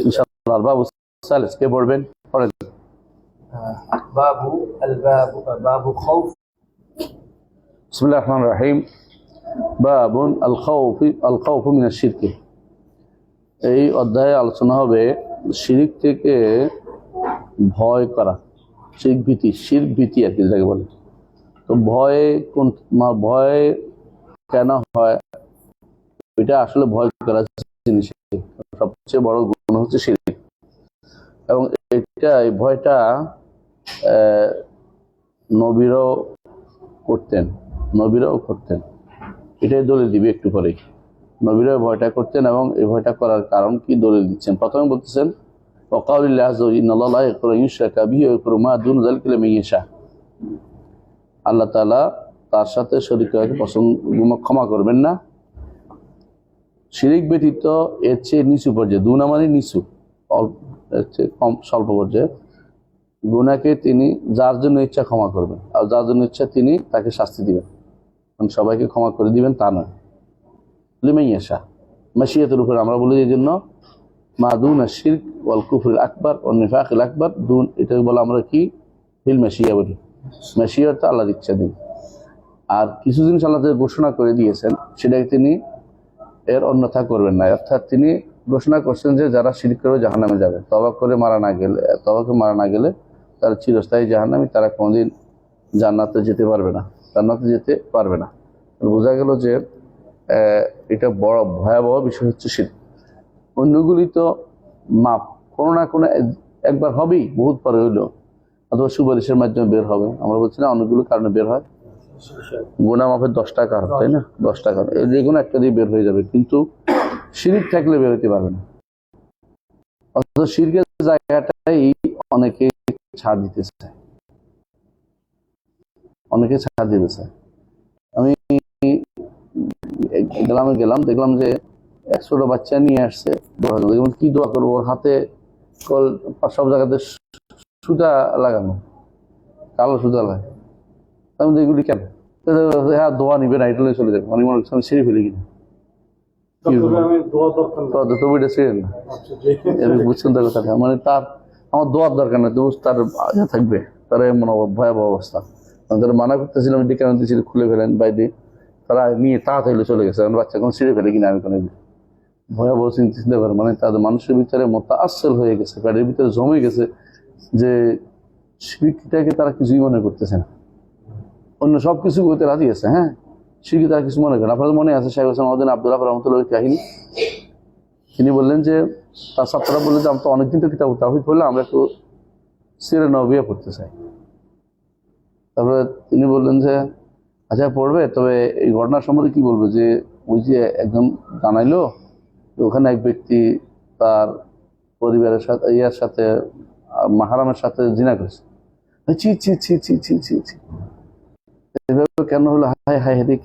ইনশাআল্লাহ বাবু সালিস কে পড়বেন পড়েন বাবু খাউফ বিসমিল্লাহির রহমানির রহিম বাবুন আল খাউফ মিনাশ শিরক। এই অধ্যায়ে আলোচনা হবে শিরক থেকে ভয় করা, শিরক ভীতি আর কি যাকে বলে। তো ভয় কেন হয়, এটা আসলে ভয় করা জিনিস সবচেয়ে বড় গুণ হচ্ছে শিরক। এবং এই ভয়টা নবীরাও করতেন। এটাই দলিল দিবে একটু পরেই। নবীরাও ভয়টা করতেন এবং এই ভয়টা করার কারণ কি দলিল দিচ্ছেন। প্রথমে বলতেছেন ওয়াকাউলিল্লাহি আযza ওয়া জাল্লা লা ইয়াগফিরু আন ইউশরাকা বিহি ওয়া ইয়াগফিরু মা দুনা যালিকা লিমান ইয়াশা। আল্লাহ তাআলা তার সাথে শরীক করাকে ক্ষমা করবেন না। শিরিক ব্যতীত এর চেয়ে নিচু পর্যায়ে, দুনা মানে নিচু, এর চেয়ে কম স্বল্প পর্যায়ে গুনাহকে তিনি যার জন্য ইচ্ছা ক্ষমা করবেন, আর যার জন্য ইচ্ছা তিনি তাকে শাস্তি দিবেন। সবাইকে ক্ষমা করে দিবেন তা নয়। লিমান ইয়াশা মাশিয়াতের উপর আমরা বলি, এই জন্য মা দুনা শিরক ওয়াল কুফরুল আকবার ওয়ান নিফাকিল আকবার, দুন এটাকে বলে আমরা কি হিল মাশিয়া বলি। মাশিয়াটা আল্লাহর ইচ্ছা দিন। আর কিছু জিনিস আল্লাহ ঘোষণা করে দিয়েছেন, সেটাকে তিনি এর অন্যথা করবেন না। অর্থাৎ তিনি ঘোষণা করছেন যে যারা শিরক করে জাহান্নামে যাবে, তওবা মারা না গেলে তারা চিরস্থায়ী জাহান্নামী, তারা কোনোদিন জান্নাতে যেতে পারবে না। বোঝা গেল যে এটা বড় ভয়াবহ বিষয় হচ্ছে শিরক। অন্যগুলি তো মাপ কোনো না কোনো একবার হবেই, বহুত পরে হইলো, অথবা সুপারিশের মাধ্যমে বের হবে। আমরা বলছি না অনেকগুলো কারণে বের হয়, গুনাহ মাপের 10টা কারণ, তাই না? 10টা কারণ, যে কোনো একটা দিয়ে বের হয়ে যাবে, কিন্তু শিরক থাকলে বের হতে পারবে না। অথচ শিরকের জায়গাটাই অনেকে ছাড় দিতে চায়, আমি গেলাম দেখলাম যে এক ছোট বাচ্চা নিয়ে আসছে, কি দোয়া করবো, ওর হাতে সব জায়গাতে সুতা লাগানো, কালো সুতা লাগে। আমি এগুলি কেন? হ্যাঁ দোয়া নিবে না, এটা চলে যাবে, অনেক মনে হচ্ছে আমি ছিঁড়ে ফেলি কিনা, বুঝছেন তো কথাটা? মানে আমার দোয়ার দরকার নেই, তার থাকবে, তার এমন ভয়াবহ অবস্থা। তারা মানা করতেছিলাম, ডেকে আনতেছিল, খুলে ফেলেন বাইরে, তারা নিয়ে তাড়াতাড়ি চলে গেছে। কারণ বাচ্চা কোনো ছিঁড়ে ফেলে কিনা আমি কোনো ভয়াবহ চিন্তা করে, মানে তাদের মানুষের ভিতরে মোতাআসসির হয়ে গেছে, পেটের ভিতরে জমে গেছে যে শিরকটাকে তারা কিছুই মনে করতেছে না। অন্য সব কিছু করতে রাজি আছে, হ্যাঁ, শিরক তারা কিছু মনে করেন। আপনাদের মনে আছে শাইখ হোসেন আব্দুল্লাহ রহমতুল্লাহর কাহিনী? তিনি বললেন যে তার ছাত্ররা বললেন যে আমরা তো অনেকদিন তো কিতাব তাওহীদ পড়লাম, আমরা একটু সিরা নববিয়া পড়তে চাই। তারপরে তিনি বললেন যে আচ্ছা পড়বে, তবে এই ঘটনার সম্বন্ধে কি বলবো, যে ওই যে একদম জানাইলো ওখানে এক ব্যক্তি তার পরিবারের সাথে মাহরামের সাথে জিনা করেছে। ছি ছি ছি ছি ছি ছি ছি, এভাবে কেন হলো? হায় হায় হায়,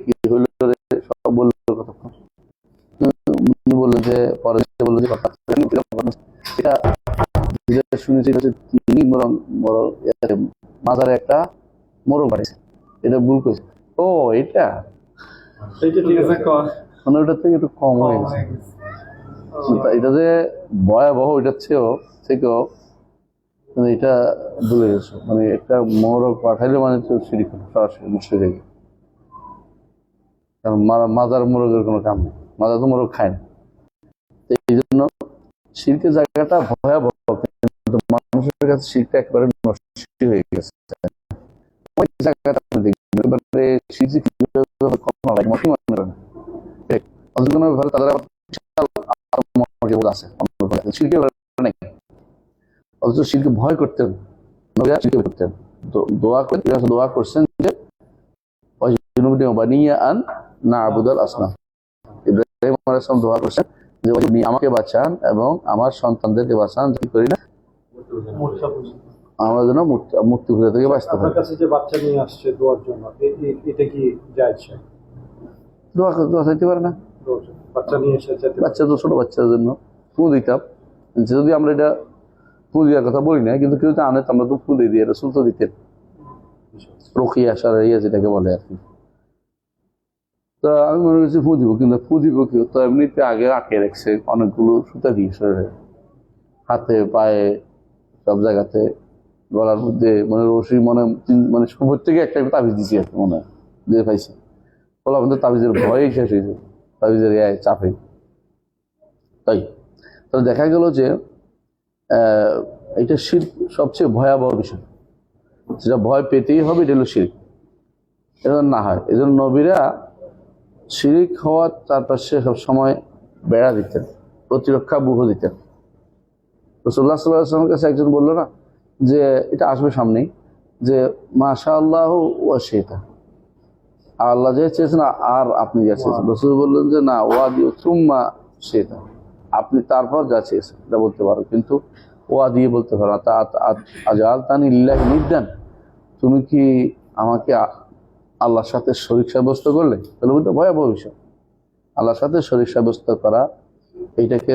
কি হইল রে, সব বললো কথা। বললো যে পরে বললো যে এটা শুনেছি তিনি মাজারে একটা মোরগ বাড়িছে, এটা ভুল করেছে। ও এটা মানে ওটার থেকে একটু কম হয়ে গেছে। এটা যে ভয়াবহ, ওইটার থেকেও এটা ভুলে গেছো। মানে একটা মোরগ পাঠাইলে মানে তো শিরক সরাসরি মুশরিক। কারণ মাজার মোরগের কোনো কাম নেই, মাজার তো মোরগ খায় না। এই জন্য শিরকের জায়গাটা ভয়াবহ, কিন্তু মানুষের কাছে শিরকটা একেবারে নষ্ট হয়ে গেছে। ওই জায়গাটা অথচ শিরকে ভয় করতেন, দোয়া করছেন যে ইব্রাহিম আলাইহিস সালাম দোয়া করছেন যে আমাকে বাঁচান এবং আমার সন্তানদেরকে বাঁচান, কি করি না আমরা যেন মূর্তি পূজা থেকে বাঁচতে পারি। বাচ্চা নিয়ে আসছে দোয়ার জন্য, এটা কি জায়েজ? দোয়া চাইতে পারে না, বাচ্চা তো ছোট বাচ্চার জন্য ফু দিতাম। যদি আমরা এটা ফু দেওয়ার কথা বলি না, কিন্তু কেউ তো আনে, আমরা তো ফু দিয়ে দিই, এটা সুলতো দিতেন, রুকিয়া শারইয়া যেটাকে বলে আর কি। তো আমি মনে করছি ফু দিব, কিন্তু ফু দিব কেউ তো এমনিতে আগে আটকে রাখছে অনেকগুলো সুতা দিয়ে শরীরে, হাতে পায়ে সব জায়গাতে, গলার মধ্যে মানে রশি মানে প্রত্যেকে একটা একটা তাবিজ দিছি আর কি, মনে হয় যে পাইছে বলা কিন্তু তাবিজের ভয়েই শেষ হয়েছে, তাবিজের চাপে। তাই তো দেখা গেল যে এটা শিরক সবচেয়ে ভয়াবহ বিষয়, যেটা ভয় পেতেই হবে, এটা হলো শিরক। এটা না হয় এই জন্য নবীরা শিরিক হওয়ার চারপাশে সবসময় বেড়া দিতেন, প্রতিরক্ষা ব্যূহ দিতেন। রাসূলুল্লাহ সাল্লাল্লাহু আলাইহি ওয়াসাল্লামের কাছে একজন বললো না যে এটা আসবে সামনেই, যে মাশা আল্লাহ ওয়া শিতা, আল্লাহ যে চেয়েছেন আর আপনি যা চেয়েছেন। রাসূল বললেন যে না, ওয়া দিউ সুম্মা শিতা, আপনি তারপর যা চেয়েছেন এটা বলতে পারো, কিন্তু ওয়া দিয়ে বলতে পারো না। আজআলতানি লিল্লাহি নিদ্দান, তুমি কি আমাকে আল্লাহর সাথে শরীক সাব্যস্ত করলে? তাহলে বলতে ভয়াবহ বিষয়। আল্লাহর সাথে শরীক সাব্যস্ত করা, এইটাকে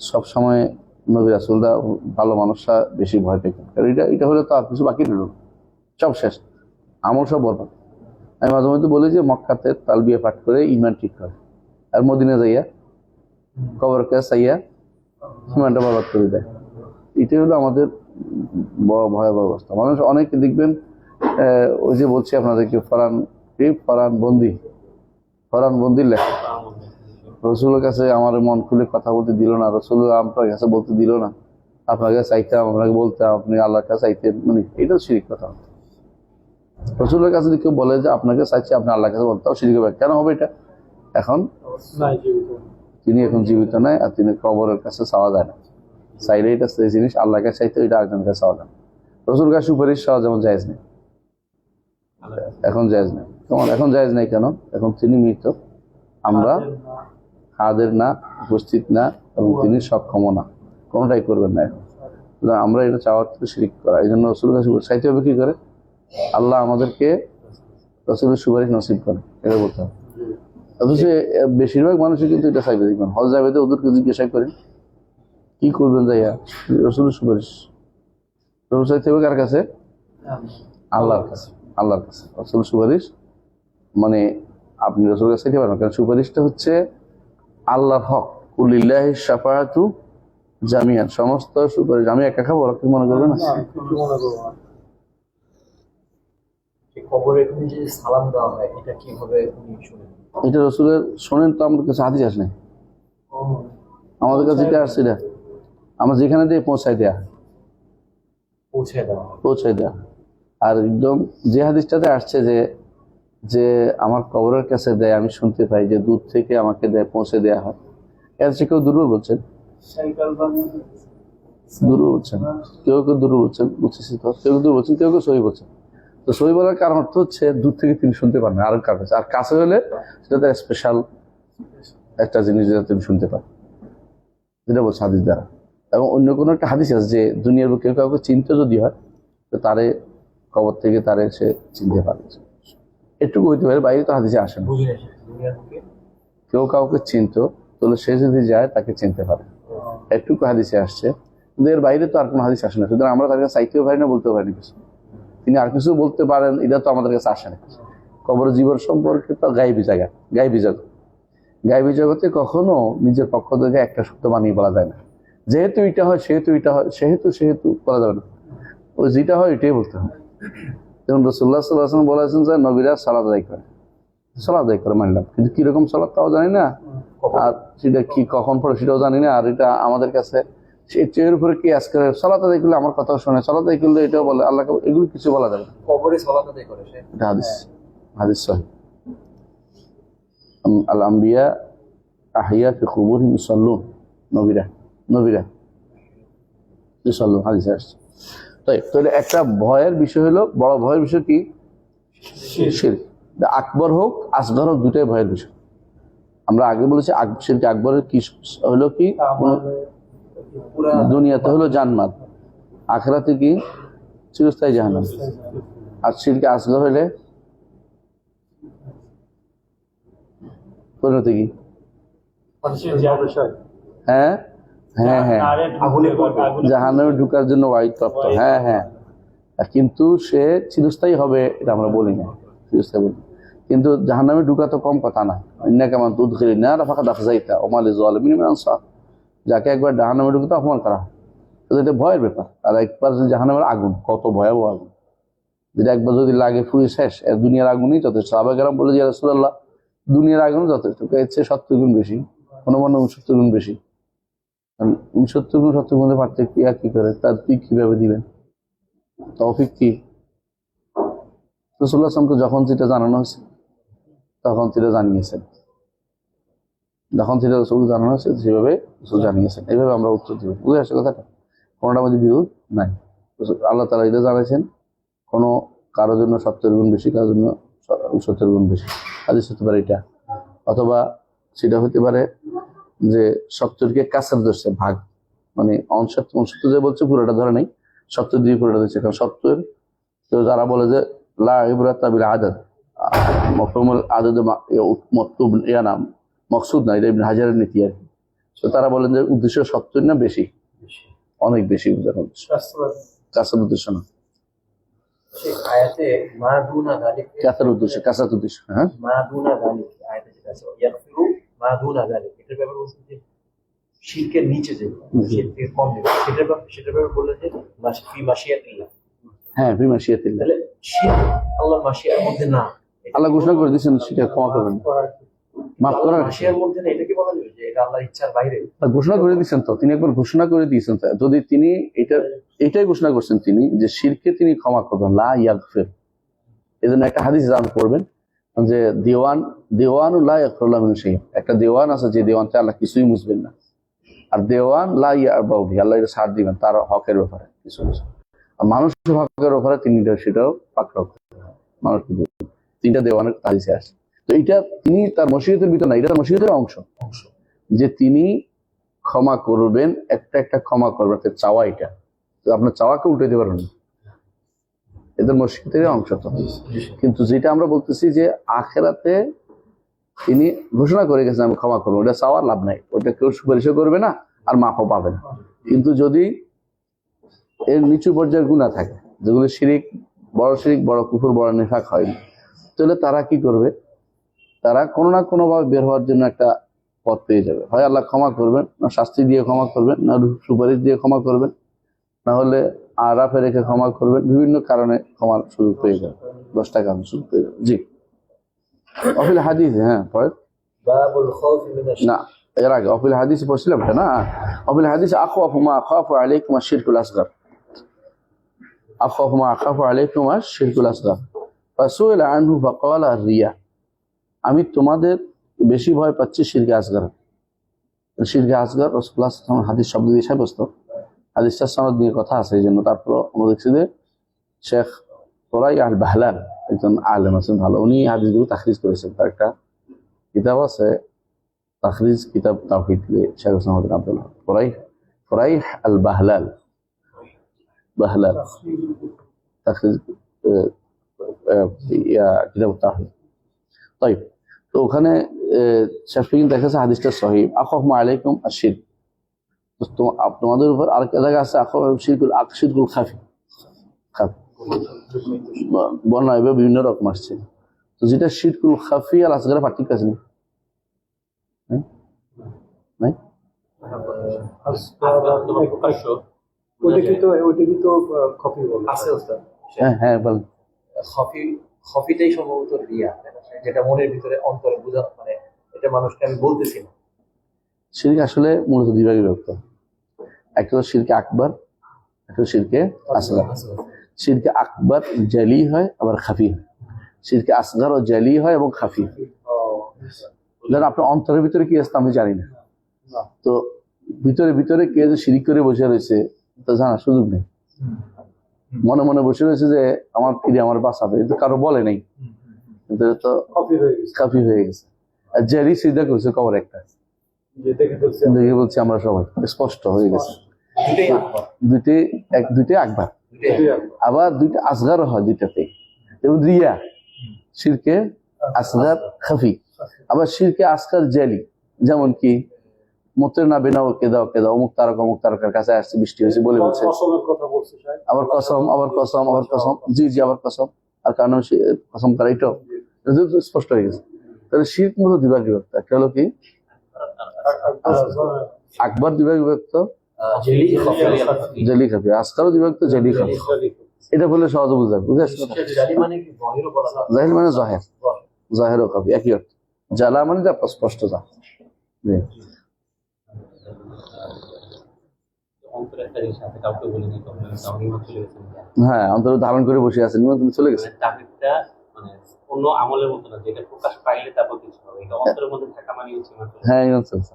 সবসময় নবী রাসূলরা, ভালো মানুষরা বেশি ভয় পেতেন, কারণ এটা হলে তো আর কিছু বাকি রইল, সব শেষ, আমল সব বরবাদ। আমি মাঝে মধ্যে বলি যে মক্কাতে তালবিয়া পাঠ করে ইমান ঠিক করে, আর মদিনা যাইয়া কবরের কাছে চাইয়া ইমানটা বরবাদ করে দেয়। এটাই হলো আমাদের ভয়াবহ অবস্থা। মানুষ অনেকে দেখবেন ওই যে বলছি আপনাদেরকে ফরান বন্দির লেখা, রসুলের কাছে আমার মন খুলে কথা বলতে দিল না, রসুল আপনার কাছে বলতে দিল না, আপনার কাছে চাইতাম, আপনাকে বলতাম, আপনি আল্লাহর কাছে চাইতেন, মানে এটাও শিরিক কথা। রসুলের কাছে যদি কেউ বলে যে আপনাকে চাইছে, আপনি আল্লাহর কাছে বলতে শিরিক হবে, কেন হবে এটা? এখন তিনি এখন জীবিত নাই, আর তিনি কবরের কাছে চাওয়া যায় না, চাইলে এটা সেই জিনিস আল্লাহর কাছে চাইতে, এটা আরেকজনের কাছে চাওয়া যায় না। রসুল কাছে সুপারিশ চাওয়া যেমন জায়েজ নেই, এখন জায়েজ নেই। তোমার এখন জায়েজ নেই কেন? এখন তিনি মৃত, আমরা হাজির না, উপস্থিত না, এবং তিনি সক্ষম না, কোনোটাই করবেন না এখন। আমরা এটা চাওয়ার তো শিরিক করা। এই জন্য রসুলের কাছে চাইতে হবে কি করে? আল্লাহ আমাদেরকে রসুলের সুপারিশ নসিব করে, এটা বলতে হবে। অথচ বেশিরভাগ মানুষই কিন্তু এটা চাইবে। দেখবেন হজ যাবে, ওদেরকে জিজ্ঞাসা করেন কি করবেন যাইয়া, রসুলের সুপারিশ। রসুল চাইতে হবে কার কাছে? আল্লাহর কাছে, আল্লাহর কাছে। রসুলের সুপারিশ মানে আপনি রসুলের কাছে চাইতে পারেন, কারণ সুপারিশটা হচ্ছে আল্লাহর হক। কুলিল্লাহি শাফাআতু জামিআন, সমস্ত সুপারিশ। আমি একা খাবো, কি মনে করবে না? সালাম দেওয়া হয়, এটা কিভাবে উনি শুনেন? এটা রসুলের শোনেন তো, আমাদের কাছে হাদিস আসে নাই, আমাদের কাছে যেটা আসছে এটা আমরা যেখানে দিয়ে পৌঁছায় দেয়া, পৌঁছায় দেয়া। আর একদম যে হাদিসটাতে আসছে যে আমার কবরের কাছে দেয়, আমি শুনতে পাই যে দূর থেকে আমাকে দেয়, পৌঁছে দেয়া হয়, এর চেয়ে কেউ দুর্বল বলছেন, দুর্বল বলছেন, কেউ দুর্বল বলছেন, বুঝতেছি তো, কেউ দুর্বল বলছেন, কেউ সহি বলছেন। তো সহি বলার কারণ অর্থ হচ্ছে দূর থেকে তিনি শুনতে পান না, আর কাছে, আর কাছে হলে সেটা তার স্পেশাল একটা জিনিস যেটা তিনি শুনতে পান, যেটা বলছে হাদিস দ্বারা। এবং অন্য কোনো একটা হাদিস আছে যে দুনিয়ার কেউ কাউকে চিনতে যদি হয়, তো তারে কবর থেকে তারে সে চিনতে পারে, এটুকু হইতে পারে, বাইরে তো হাদিসে আসে না। কেউ কাউকে চিনতো, তাহলে সে যদি যায় তাকে চিনতে পারে, এটুকু হাদিসে আসছে, কিন্তু এর বাইরে তো আর কোনো হাদিস আসে না। সুতরাং আমরা তার কাছে চাইতেও পারি না, বলতেও পারি না কিছু। তিনি আর কিছু বলতে পারেন, এটা তো আমাদের কাছে আসে না। কবর জীবন সম্পর্কে তো গায়েবী জায়গা, গায়েবী জগৎ, গায়েবী জগতে কখনো নিজের পক্ষ থেকে একটা শব্দ বানিয়ে বলা যায় না। যেহেতু এটা হয়, সেহেতু এটা হয়, সেহেতু বলা যাবে না, ওই যেটা হয় এটাই বলতে হবে। যেমন রাসূলুল্লাহ সাল্লাল্লাহু আলাইহি ওয়াসাল্লাম বলেছেন যে নবীরা সালাত আদায় করে, মানলাম, কিন্তু কিরকম সালাত তাও জানি না, আর সেটা কি কখন পড়ে সেটাও জানি না। আর এটা আমাদের কাছে সেই চেয়ের উপরে কি আজকে সালাত আদায় করলে আমার কথা শুনে, সালাত আদায় করলে এটাও বলে, আল্লাহ, এগুলো কিছু বলা যাবে না। কবরে সালাত আদায় করে সে, এটা হাদিস সহিহ। আল আম্বিয়া আহিয়া ফি কুবুরিহিম ইউসাল্লুন, নবীরা ইউসাল্লুন, হাদিসে আসছে। তাই তাহলে একটা ভয়ের বিষয় হলো, বড় ভয়ের বিষয় কি? শিরক। আকবর হোক আসগর হোক, দুটাই ভয়ের বিষয়। আমরা আগে বলেছি শিরক আকবরের কি হলো, কি দুনিয়াতে হলো জান্নাত, আখিরাতে কি চিরস্থায়ী জাহান্নাম। আর শিরক আসগর হলে পরিণতি কি? হ্যাঁ, জাহান্নামে ঢুকার জন্য ওয়াইড প্রাপ্ত। হ্যাঁ, কিন্তু সে চিরস্থায়ী হবে এটা আমরা বলি না, চিরস্থায়ী বলি। কিন্তু জাহান্নামে ঢুকা তো কম কথা না। ইন্নাকা মান তুদখিলিন নার ফাকাদ আখযাইতা ওয়া মা লিযালিমিন মিন আনসার। যাকে একবার জাহান্নামে ঢুকে তো অপমান করা হয়। তো এটা ভয়ের ব্যাপার। আর একবার যদি জাহান্নামের আগুন, কত ভয়াবহ আগুন, যেটা একবার যদি লাগে পুড়ে শেষ, এর দুনিয়ার আগুনই যথেষ্ট। সাহাবায়ে কেরাম বলে যে ইয়া রাসূলুল্লাহ, দুনিয়ার আগুন যথেষ্ট, এর চেয়ে 70 গুণ বেশি, কোনো 69 গুণ বেশি। 69 গুণ 70 গুণের পার্থক্য কি করে, তার তুই কিভাবে দিবেন? তৌফিক কি? রাসূলুল্লাহ সাল্লাল্লাহু আলাইহি ওয়াসাল্লামকে যখন যেটা জানানো হয়েছে তখন সেটা জানিয়েছেন, যখন সেটা রসুল জানানো হয়েছে সেভাবে রসুল জানিয়েছেন। এইভাবে আমরা উত্তর দিব। বুঝে আসছে কথাটা? কোনোটার মধ্যে বিরোধ নাই। আল্লাহ তাআলা এটা জানাইছেন, কোনো কারোর জন্য 70 গুণ বেশি, কারোর জন্য 70 গুণ বেশি। হাদিস হতে পারে এটা, অথবা সেটা হতে পারে যে 70কে কাছের ধরছে ভাগ, মানে 69 যে বলছে পুরোটা ধরে নেই, 70 দিয়ে পুরোটা দিচ্ছে। কারণ 70 তো যারা বলে যে লা ইবরাতা বিল আদাদ, মফহুমুল আদাদ মতলুব ইয়া নাম মকসুদ না, এটা ইবনে হাজারের নীতি আর কি। তো তারা বলেন যে উদ্দেশ্য 70 না বেশি, অনেক বেশি উদাহরণ, কাছের উদ্দেশ্য না, সেই আয়াতে মা দুনা গালিক, কাছের উদ্দেশ্য, কাছের উদ্দেশ্য। হ্যাঁ, মা দুনা গালিক আয়াতে যেটা আছে ইয়াগফিরু মা দুনা গালিক, এটার ব্যাপারে বলছেন যে শিরকের নিচে যে শিরক থেকে কম নেবে, সেটার ব্যাপারে বললেন যে ফি মাশিয়াতিল্লাহ। হ্যাঁ, ফি মাশিয়াতিল্লাহ। তাহলে শিরক আল্লাহর মাশিয়ার মধ্যে না, আল্লাহ ঘোষণা করে দিয়েছেন সেটা ক্ষমা করবেন, মাফ করার মাশিয়ার মধ্যে না, এটা কি বলা যাবে যে এটা আল্লাহর ইচ্ছার বাইরে? ঘোষণা করে দিয়েছেন। তো তিনি একবার ঘোষণা করে দিয়েছেন, যদি তিনি এটাই ঘোষণা করছেন তিনি যে শিরকে তিনি ক্ষমা করবেন, লা ইয়াগফির। এই জন্য একটা হাদিস জান করবেন যে দেওয়ান লা ইয়াগফিরুল্লাহ মিন শাইইন, একটা দেওয়ান আছে যে দেওয়ানতে আল্লাহ কিছুই মুছবেন না। আর দেওয়ান লা ইয়ারবাউ বিহি, আল্লাহ এটা ছাড় দিবেন তার হকের ব্যাপারে কিছু কিছু। আর মানুষের হকের ব্যাপারে তিনি সেটাও পাকড়াও করবেন। মানুষ 3টা দেওয়ানের হাদিসে আসে। তো এটা তিনি তার মশিয়তের ভিতর না, এটা তার মশিয়তের অংশ, যে তিনি ক্ষমা করবেন, একটা একটা ক্ষমা করবেন, চাওয়া। এটা তো আপনার চাওয়াকে উল্টাইতে পারবেন না, এদের মসজিদের অংশ। তো কিন্তু যেটা আমরা বলতেছি যে আখেরাতে তিনি ঘোষণা করে গেছেন আমি ক্ষমা করবো, ওটা চাওয়ার লাভ নাই, ওটা কেউ সুপারিশও করবে না আর মাফও পাবে না। কিন্তু যদি এর নিচু পর্যায়ের গুনাহ থাকে, যেগুলো শিরিক, বড় কুফর, বড় নিফাক হয়, তাহলে তারা কি করবে? তারা কোনো না কোনো ভাবে বের হওয়ার জন্য একটা পথ পেয়ে যাবে। হয় আল্লাহ ক্ষমা করবেন, না শাস্তি দিয়ে ক্ষমা করবেন, না সুপারিশ দিয়ে ক্ষমা করবেন, না হলে আরাফে রেখে ক্ষমা করবেন। বিভিন্ন কারণে ক্ষমার সুযোগ পেয়ে যাবে, 10টা কারণ সুযোগ পেয়ে যাবে। জি, অফিল হাদিস। হ্যাঁ, পরে বাবুল খাউফি মিনাশ, না, এর আগে অফিল হাদিস পড়ছিলাম এটা না। অফিল হাদিস আখাফু মা আখাফু আলাইকুম আশ-শিরকুল আসগার, আখাফু মা আখাফু আলাইকুম আশ-শিরকুল আসগার ফাসুইলা আনহু ফাকালা আর-রিয়া। আমি তোমাদের বেশি ভয় পাচ্ছি শিরকে আসগার। শিরকে আসগার রাসূলুল্লাহ সাল্লাল্লাহু আলাইহি ওয়াসাল্লাম হাদিস শব্দ দিয়ে সাব্যস্ত, হাদিসটার সনদ নিয়ে কথা আছে, এই জন্য। তারপর আমরা দেখছি যে শেখ তোরাই আল বাহলাল একজন আলেম আছেন ভালো, উনি হাদিসগুলো তাখরিজ করেছেন। তার একটা কিতাব আছে, তাখরিজ কিতাব তাওহীদ, শেখ হোসেন আব্দুল্লাহ তোরাই আল বাহলাল, তাখরিজ কিতাব তাওহীদ। তাই তো ওখানে শাফিঈ দেখাচ্ছে হাদিসটা সহিহ, আখাফু আলাইকুম আশ-শিরক, তোমাদের উপর। আর জায়গা আছে শিরকুল খাফি, বর্ণনা এভাবে বিভিন্ন রকম আসছে। তো যেটা শিরকুল খাফি আর আসগারের পার্থক্য আছে না? নাই, হ্যাঁ হ্যাঁ বল। খফিটাই সম্ভবত রিয়া, যেটা মনের ভিতরে অন্তরে বোঝা, মানে এটা মানুষকে আমি বলতেছি না। শিরক আসলে মূলত 2 ভাগে বিভক্ত, একটা হলো শিরকে আকবার, একটা হলো শিরকে আসগার। শিরকে আকবার জালি হয়, আবার খাফি হয়। শিরকে আসগার ও জালি হয় এবং খাফি হয়। যেন আপনার অন্তরের ভিতরে কি আসতে আমি জানি না, তো ভিতরে কে যে শিরিক করে বসে রয়েছে তা জানার সুযোগ নেই। মনে মনে বসে রয়েছে যে আমার ফিরে আমার বাঁচাবে, কিন্তু কারো বলে নেই, কিন্তু তো খাফি হয়ে গেছে। আর জালি সিদ্ধা করছে কবর একটা, দেখে বলছি আমরা সবাই স্পষ্ট হয়ে গেছে। দুইটাই আকবার, আবার 2টা আসগার হয়, 2টাতে। এবং রিয়া শিরকে আসগার খাফি, আবার শিরকে আসগার জালি। যেমন কি মতের না বেনাও কে দাও অমুক তারকার কাছে আসছে, বৃষ্টি হয়েছে বলে বলছে, আবার কসম, জি আবার কসম। আর কারণ কসম করা এটাও এটা তো স্পষ্ট হয়ে গেছে। তাহলে শিরক মূলত দুইভাগে বিভক্ত, একটা হলো কি আকবর দুইভাগে বিভক্ত, জেলি খাফি জেলি খাফি, আসগারও বিভক্ত, জেলি খাফি। এটা বললে সহজে বুঝা বুঝে আসছে। জালি মানে কি জাহিরও বলা যায় জাহিল মানে জাহের, জাহের ও খাফি একই অর্থ। জালা মানে যা স্পষ্ট যা। জি। অন্তরের একটা জিনিস আছে, কাউকে বলিনি, নিমন্ত্রণ চলে গেছেন, হ্যাঁ, অন্তর ধারণ করে বসে আছে, নিমন্ত্রণ চলে গেছে। তাহিদটা মানে অন্য আমলের মতো না, যেটা প্রকাশ পাইলে তারপর কিছু হবে, এটা অন্তরের মধ্যে থাকা মানে হচ্ছে ইমান চলে হ্যাঁ, ইমান চলছে।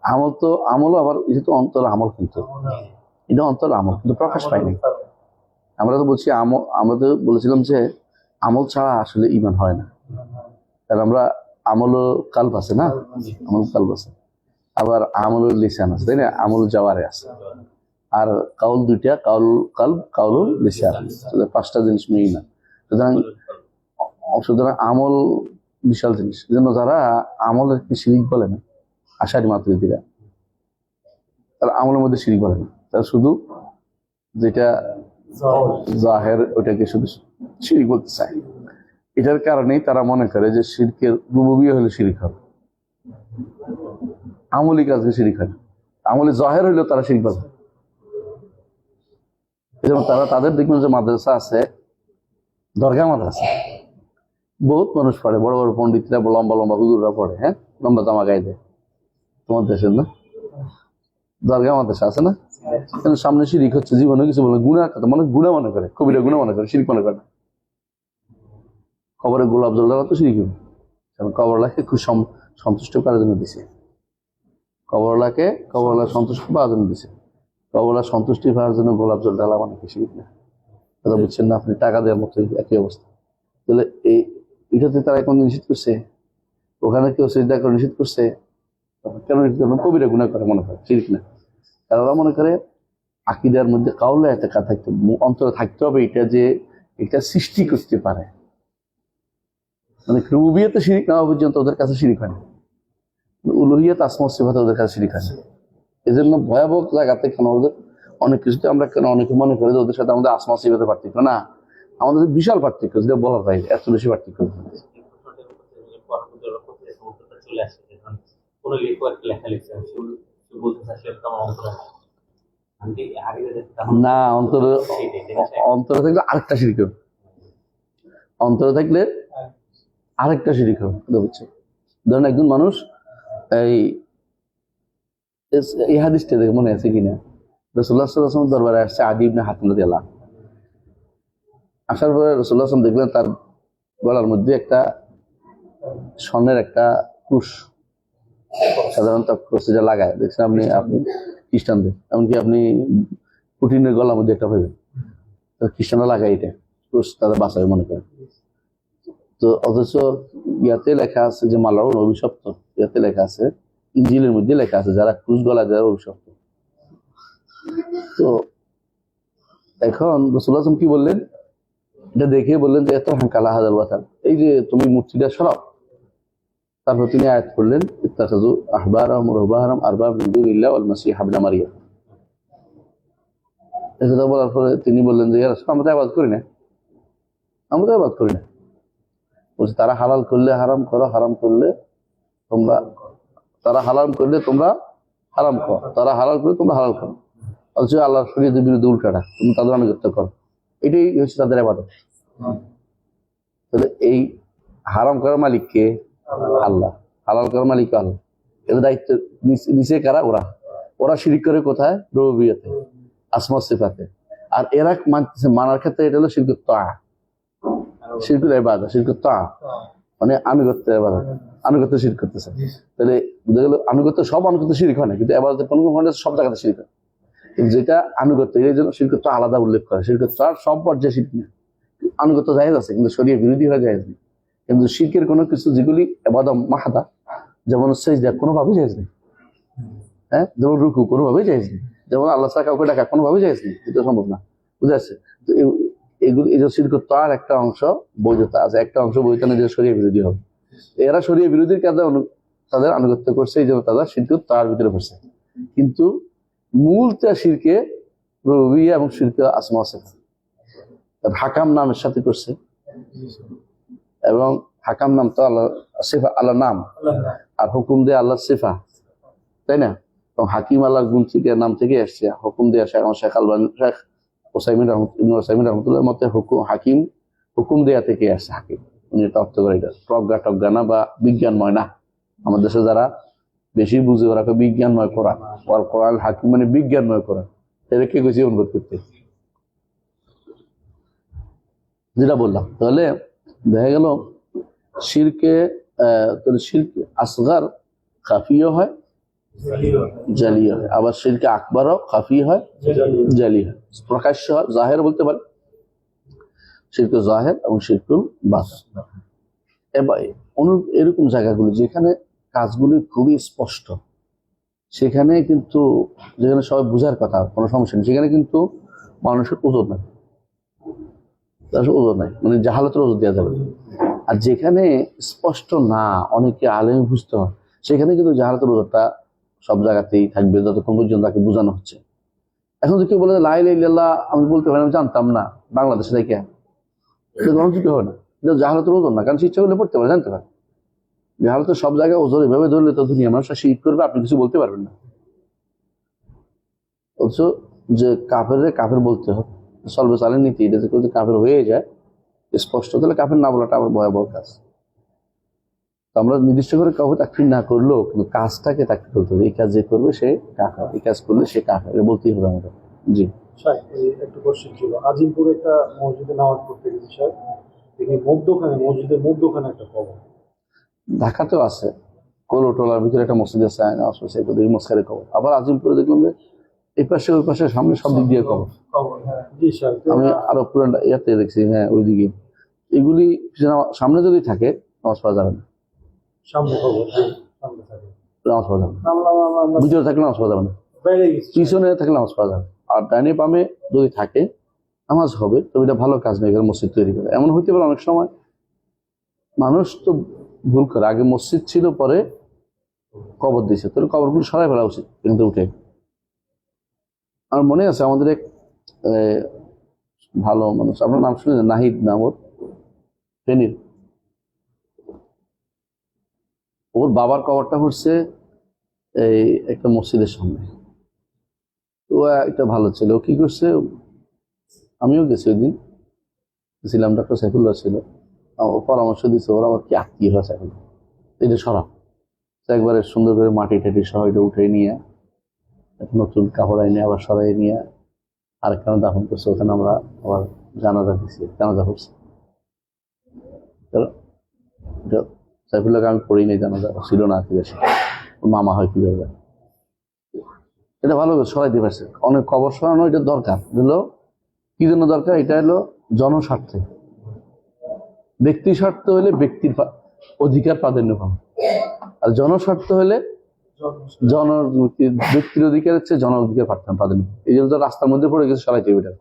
আমল তো আমলও আবার, এটা তো অন্তর আমল, কিন্তু এটা অন্তর আমল কিন্তু প্রকাশ পায়নি। আমরা তো বলছি আমল, আমরা তো বলেছিলাম যে আমল ছাড়া আসলে ইমান হয় না। কারণ আমরা আমল কালব আছে না, আমল কালব আছে, আবার আমল লিসান আছে, তাই না? আমল জাওয়ারে আছে, আর কাউল দুইটা, কাউল কালব, কাউল লিসান, পাঁচটা জিনিস মেই না। সুতরাং আমল বিশাল জিনিস। এই জন্য যারা আমলের কি শিরিক বলে না, আশারি মাতুরিদিরা, তারা আমলের মধ্যে শিরিক বলে না, তারা শুধু যেটা জাহের ওটাকে শুধু শিরিক বলতে চায়। এটার কারণেই তারা মনে করে যে শিরকের রুবুবিয়্যাহ হলে শিরিক হবে, আমলি কাজকে শিরিক হয় না। আমলি জাহের হইলেও তারা শিরিক বলে। এই জন্য তারা, তাদের দেখবেন যে মাদ্রাসা আছে, দরগা মাদ্রাসা, বহুত মানুষ পড়ে, বড় বড় পন্ডিতরা, লম্বা লম্বা হুজুররা পড়ে, হ্যাঁ, লম্বা জামা গায়ে দেয়। তোমার দেশের না দরগা মাদ্রাসা আছে না? কিন্তু সামনে শিরিক হচ্ছে, জীবনে কিছু বলে গুনাহ কথা, মানে গুনাহ মনে করে, কবিরা গুনাহ মনে করে, শিরিক মনে করে না। কবরে গোলাপ জল দেওয়া তো শিরিক হবে, কারণ কবরলাকে খুব সন্তুষ্ট করার জন্য দিছে, কবরলা সন্তুষ্ট পাওয়ার জন্য দিছে। কবরলা সন্তুষ্টি পাওয়ার জন্য গোলাপ জল ঢালা মানে কি শিরিক না? কথা বুঝছেন না? আপনি টাকা দেওয়ার মতো একই অবস্থা। তাহলে এটাতে তারা এখন নিষেধ করছে, ওখানে কেউ সিজদা করে নিষেধ করছে, কেন নিষেধ করবে? কবিরা গুনাহ করে মনে করে, শিরিক না। কারণ ওরা মনে করে আকীদার মধ্যে কাউলে একটা কথা থাকতে, অন্তরে থাকতে হবে এটা যে এটা সৃষ্টি করতে পারে, মানে রুবুবিয়্যাতে শিরিক না হওয়া পর্যন্ত ওদের কাছে শিরিক হয় না, উলুহিয়্যাত আসমা ওয়া সিফাতে ওদের কাছে শিরিক হয় না। এই জন্য ভয়াবহ জায়গাতে কেন ওদের অনেক কিছুতে আমরা কেন অনেকে মনে করি যে ওদের সাথে আমাদের আসমা ওয়া সিফাতে পার্থক্য না, আমাদের বিশাল পার্থক্য, যেটা বলা হয় এত বেশি পার্থক্য। চলে আসে, যখন কোনো লেখক একটা লেখা লিখছে, সে বলতে চাচ্ছে তোমার অন্তরে আমি আগে না, অন্তরে, অন্তরে থাকলে আরেকটা শিরিক হবে, অন্তরে থাকলে আরেকটা শিরিক হবে। বুঝছো? ধরেন একজন মানুষ এই হাদিসটা দেখে মনে আছে কিনা, রাসূলুল্লাহ সাল্লাল্লাহু আলাইহি ওয়াসাল্লাম দরবারে আসছে আদী ইবনে হাতিম রাদিয়াল্লাহু আনহু। আসার পরে রাসূলুল্লাহ সাল্লাল্লাহু আলাইহি ওয়াসাল্লাম দেখলেন তার গলার মধ্যে একটা স্বর্ণের একটা ক্রুশ, সাধারণত ক্রুশ যা লাগায়, দেখছেন আপনি খ্রিস্টানদের, এমনকি আপনি পুটিনের গলার মধ্যে একটা পাবেন, খ্রিস্টানরা লাগায় এটা ক্রুশ, তাদের বাঁচাবে মনে করেন। তো অথচ ইয়াতে লেখা আছে যে মালাউন অভিশপ্ত, ইয়াতে লেখা আছে, ইনজিলের মধ্যে লেখা আছে যারা ক্রুশ গলা দেয় অভিশপ্ত। তো এখন রাসূলুল্লাহ সাল্লাল্লাহু আলাইহি ওয়াসাল্লাম কি বললেন, এটা দেখে বললেন যে এত হাঙ্কালা হাজার ওয়াতান, এই যে তুমি মূর্তিটা সরাও। তারপর তিনি আয়াত করলেন, ইত্তাখাযু আহবারাহুম ওয়া রুহবানাহুম আরবাব মিন দুনিল্লাহি ওয়াল মাসীহ ইবনে মারইয়াম। এই কথা বলার পরে তিনি বললেন যে ইয়া রাসূল, আমরা তো ইবাদত করি না, আমরা তো ইবাদত করি না। বলছে তারা হালাল করলে হারাম করো, হারাম করলে তোমরা, তারা হালাল করলে তোমরা হারাম করো, তারা হালাল করলে তোমরা হালাল করো। অথচ আল্লাহর শরীয়তের বিরুদ্ধে উল্টাটা, তুমি তাদের আনুগত্য করো, এটাই হচ্ছে তাদের ইবাদত। তাহলে এই হারাম করার মালিক কে? আল্লাহ। হালাল করার মালিক আল্লাহ। এদের দায়িত্ব নিচে কারা? ওরা শিরিক করে কোথায়? রুবুবিয়্যাতে, আসমা ওয়া সিফাতে। আর এরা মানতেছে, মানার ক্ষেত্রে এটা হলো শিরকুত তাআ, শিরকুল ইবাদত, শিরকুত তাআ মানে আনুগত্যের ইবাদত, আনুগত্য শিরক করতেছে। তাহলে বুঝা গেল আনুগত্য, সব আনুগত্য শিরক হয় না, কিন্তু ইবাদতের কোন কোন সব জায়গাতে শিরক হয়। যেটা আনুগত্য, এই জন্য শিরকুত তাআ আলাদা উল্লেখ করে, শিরকুত তাআ সব পর্যায়ে শিরক না। আনুগত্য জায়েজ আছে, কিন্তু শরীয়ত বিরোধী হয়ে জায়েজ নেই। কিন্তু শিরকের কোনো কিছু যেগুলি ইবাদত মাহাদা, যেমন সিজদা, কোনোভাবেই জায়েজ নেই। হ্যাঁ, যেমন রুকু কোনোভাবেই জায়েজ নেই, যেমন আল্লাহ ছাড়া কাউকে ডাকা কোনোভাবেই জায়েজ নেই, এটা সম্ভব না। বুঝা যাচ্ছে? তো এগুলি, এই যে শিরকুত তাআর একটা অংশ বৈধতা আছে, একটা অংশ বৈধতা নেই, যে শরীয়ত বিরোধী হবে। এরা শরীয়ত বিরোধীর কাজে তাদের আনুগত্য করছে, এই জন্য তারা শিরকুত তাআর ভিতরে পড়ছে। কিন্তু মূলটা শিরকে রুবুবিয়্যাহ এবং শিরকে আসমা ওয়া সিফাত, হাকাম নামের সাথে করছে, এবং হাকাম নাম তো আল্লাহ সিফা, আল্লাহ নাম, আর হুকুম দিয়ে আল্লাহ সিফা, তাই না? তো হাকিম আল্লাহর গুণ থেকে নাম থেকে এসছে, হুকুম দিয়ে শেখ আলবানী, শেখ ওসাইমিন রহমতুল্লাহ মতে হাকিম হুকুম দেয়া থেকে আসছে। হাকিম উনি এটা অর্থ করে, এটা প্রজ্ঞা না বা বিজ্ঞানময় না। আমাদের দেশে যারা বেশি বুঝে ওরা বিজ্ঞানময় করা, ওর কোরআন হাকিম মানে বিজ্ঞানময় করা, এদেরকে গেছি অনুভব করতে। যেটা বললাম, তাহলে দেখা গেল শিরকে শিরকে আসগার খাফিও হয়, জালি হয়, আবার শিরকে আকবরও খাফি হয়, জালি হয়, প্রকাশ্য হয়, জাহের বলতে পারে, শিরকে জাহের এবং শিরকুল বাস। এবার এরকম জায়গাগুলো যেখানে কাজগুলি খুবই স্পষ্ট, সেখানে কিন্তু, যেখানে সবাই বুঝার কথা, কোনো সমস্যা নেই, সেখানে কিন্তু মানুষের ওজন নাই, ওজন নাই, মানে জাহালতের ওজন দেওয়া যাবে। আর যেখানে স্পষ্ট না, অনেকে আলেম বুঝতে হয়, সেখানে কিন্তু জাহালতের ওজনটা সব জায়গাতেই থাকবে, যতক্ষণ পর্যন্ত তাকে বোঝানো হচ্ছে। এখন যদি কেউ বলে লা ইলাহা ইল্লাল্লাহ আমি বলতে পারি, আমি জানতাম না, বাংলাদেশে থেকে এটা গ্রহণযোগ্য হবে না, এটা জাহালতের ওজন না, কারণ সে ইচ্ছা করলে পড়তে পারে, জানতে পারে। জাহালতের সব জায়গায় ওজন এভাবে ধরলে তো দুনিয়া মানুষ শীত করবে, আপনি কিছু বলতে পারবেন না। অথচ যে কাফের বলতে হবে, সলবে চালের নীতি, এটা যদি কাফের হয়ে যায় স্পষ্ট, তাহলে কাফের না বলাটা আবার ভয়াবহ কাজ। আমরা নির্দিষ্ট করে কাউকে তাকফির না করলেও কিন্তু কাজটাকে তাকফির করতে হবে, এই কাজ যে করবে সে কাফের, এই কাজ করলে সে কাফের, এটা বলতেই হবে আমাদের। জি একটু কোশ্চেন ছিল, আজিমপুরে একটা মসজিদে নামাজ পড়তে গেছি স্যার, দেখি মসজিদের মধ্যখানে একটা কবর। ঢাকাতেও আছে, কোলোটোলার ভিতরে একটা মসজিদ আছে, মস্কারে কবর। আবার আজিমপুরে দেখলাম যে এই পাশে ওই পাশে সামনে সব দিক দিয়ে কবর। জি স্যার, আমি আরো পুরান ইয়াতে দেখছি, হ্যাঁ ওইদিকে এগুলি সামনে যদি থাকে নামাজ পড়া যাবে না, সামনে কবর, সামনে থাকে, নামাজ পড়া যাবে না, ভিতরে থাকলে নামাজ পড়া যাবে না, বাইরে গেছি পিছনে থাকলে নামাজ পড়া যাবে। আর ডাইনে বামে যদি থাকে নামাজ হবে, তবে এটা ভালো কাজ নেই, মসজিদ তৈরি করে। এমন হইতে পারে অনেক সময় মানুষ তো ভুল করে, আগে মসজিদ ছিল পরে কবর দিয়েছে, তাহলে কবরগুলো সরাই ফেলা উচিত, কিন্তু উঠে। আমার মনে আছে আমাদের এক ভালো মানুষ, আপনার নাম শুনে, নাহিদ নাম ওর, ফেনীর, ওর বাবার কবরটা হচ্ছে এই একটা মসজিদের সামনে। ও একটা ভালো ছিল, ও কি করছে, আমিও গেছি ওই দিন, ছিলাম, ডক্টর সাইফুল্লাহ ছিল, পরামর্শ দিচ্ছে, ওরা আমার কি আত্মীয় হয় সাইফুল্লাহ, এটা সরা একবারে সুন্দর করে মাটি টাটি সহ এটা উঠে নিয়ে নতুন কাপড় নিয়ে আবার সরাই নিয়ে আরেকখানে দাফন করছে, ওখানে আমরা আবার জানাজা দিচ্ছি, জানাজা করছি। সাইফুল্লাহকে আমি পড়ি নাই, জানাজা ছিল না কি দেশে, মামা হয় কিভাবে, এটা ভালো করে সরাইতে পারছে। অনেক কবর সরানো এটা দরকার, বুঝলো কি জন্য দরকার, এটা হলো জনস্বার্থে। ব্যক্তি স্বার্থ হলে ব্যক্তির অধিকার প্রাধান্য পাবে, আর জনস্বার্থ হলে ব্যক্তির অধিকার হচ্ছে জন অধিকার প্রাধান্য। এই জন্য তো রাস্তার মধ্যে পড়ে গেছে, সরাইতে হবে।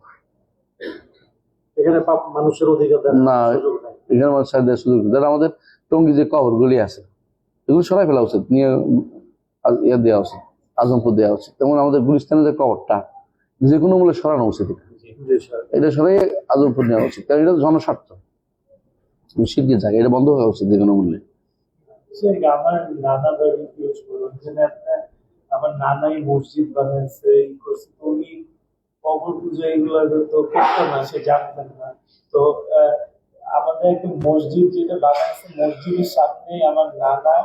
এখানে মানুষের অধিকার না, এখানে মানুষের দেওয়ার সুযোগ নেই। যারা আমাদের টঙ্গী যে কবরগুলি আছে এগুলো সরাই ফেলা উচিত, নিয়ে ইয়ে দেওয়া উচিত, আজমপুর দেওয়া উচিত। তেমন আমাদের গুলিস্তানের যে কবরটা যে কোনো মূল্যে সরানো উচিত, এটা সরাই আজমপুর নেওয়া উচিত, কারণ এটা জনস্বার্থ, শিরকের জায়গা, এটা বন্ধ হওয়া উচিত যে কোনো মূল্যে। আমার নানা বাড়ি আমার নানাই মসজিদ বানাইছে, উনি কবর পুজো এগুলো তো করতো না, সে জানতেন না। তো আমাদের একটা মসজিদ যেটা বানাইছে, মসজিদের সামনে আমার নানা,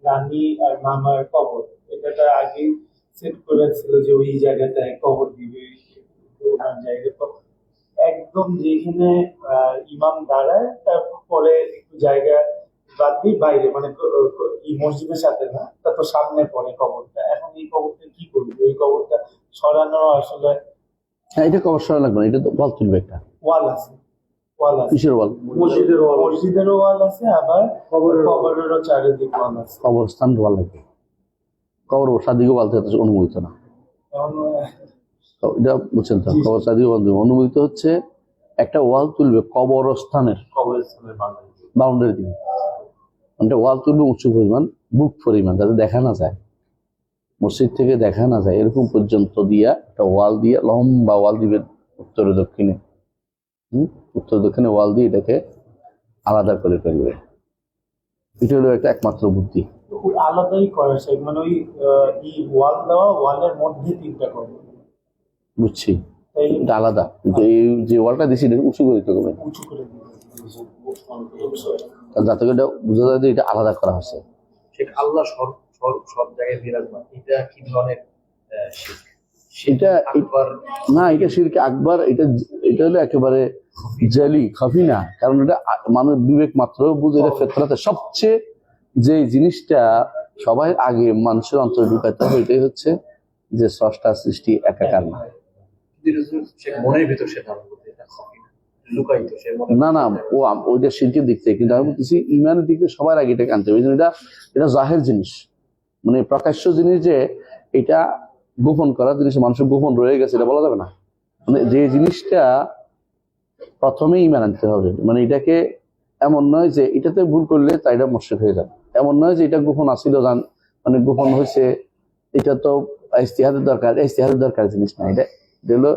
নানি আর মামার কবর, এটা আগে সেট করেছিল যে ওই জায়গাটায় কবর দিবে, ওনার জায়গা। তো একদম যেখানে ইমাম দাঁড়ায়, তারপরে একটু জায়গা বাদ দিয়ে বাইরে, মানে এই মসজিদের সাথে না, তা তো সামনে পড়ে কবরটা। এখন এই কবরটা কি করবে, ওই কবরটা সরানো আসলে। হ্যাঁ, এটা কবর সরা লাগবে না, এটা তো ওয়াল তুলবে, একটা ওয়াল আছে, ওয়াল আছে, কিসের ওয়াল? মসজিদেরও ওয়াল আছে, আবার কবরেরও চারিদিকে ওয়াল আছে। কবরস্থান ওয়াল লাগবে, কবর সাদিকে ওয়াল থেকে অনুমোদিত না, এটা বুঝছেন তো? কবর সাদিকে ওয়াল অনুমোদিত হচ্ছে একটা ওয়াল তুলবে কবরস্থানের বাউন্ডারি দিবে, একটা ওয়াল তুলবে উঁচু পরিমাণ, বুক পরিমাণ, যাতে দেখা না যায়, মসজিদ থেকে দেখা না যায়, এরকম পর্যন্ত দিয়া একটা ওয়াল দিয়ে, লম্বা ওয়াল দিবেন উত্তরে দক্ষিণে, উত্তর দক্ষিণে ওয়াল দিয়ে এটাকে আলাদা করে ফেলবে। এটা হলো একটা একমাত্র বুদ্ধি। ওই আলাদাই করে সে, মানে ওই ওয়াল দেওয়া, ওয়ালের মধ্যে তিনটা করে, বুঝছি, তাই এটা আলাদা, কিন্তু এই যে ওয়ালটা দিছি এটা উঁচু করে দিতে হবে, উঁচু করে দিতে। যাতে করে এটা বোঝা যায় যে এটা আলাদা করা হয়েছে। সেটা আল্লাহ সব সব সব জায়গায় বিরাজমান, এটা কি ধরনের শিরক? এটা আকবার না, এটা শিরকে আকবর, এটা এটা হলো একেবারে জালি খাফি না, কারণ এটা মানুষ বিবেক মাত্র বুঝে, এটা ফেতরাতে সবচেয়ে যে জিনিসটা সবাই আগে মানুষের অন্তরে ঢুকাইতে হবে, এটাই হচ্ছে যে স্রষ্টা সৃষ্টি একাকার না। সে মনের ভিতর সে ধারণ করতে, এটা খফি না, লুকায়িত, সে মনে না না, ওইটা শিরকের দিক থেকে, কিন্তু আমি বলতেছি ইমানের দিক থেকে সবার আগে এটাকে আনতে হবে। এই জন্য এটা জাহের জিনিস, মানে প্রকাশ্য জিনিস, যে এটা গোপন করা জিনিস, মানুষের গোপন রয়ে গেছে, এটা বলা যাবে না। মানে যে জিনিসটা প্রথমেই ইমান আনতে হবে, মানে এটাকে এমন নয় যে এটাতে ভুল করলে তাই এটা মুশরিক হয়ে যাবে, এমন নয় যে এটা গোপন আসিল, মানে গোপন হয়েছে, এটা তো ইজতিহাদের দরকার, ইজতিহাদের দরকার জিনিস না, এটা হলো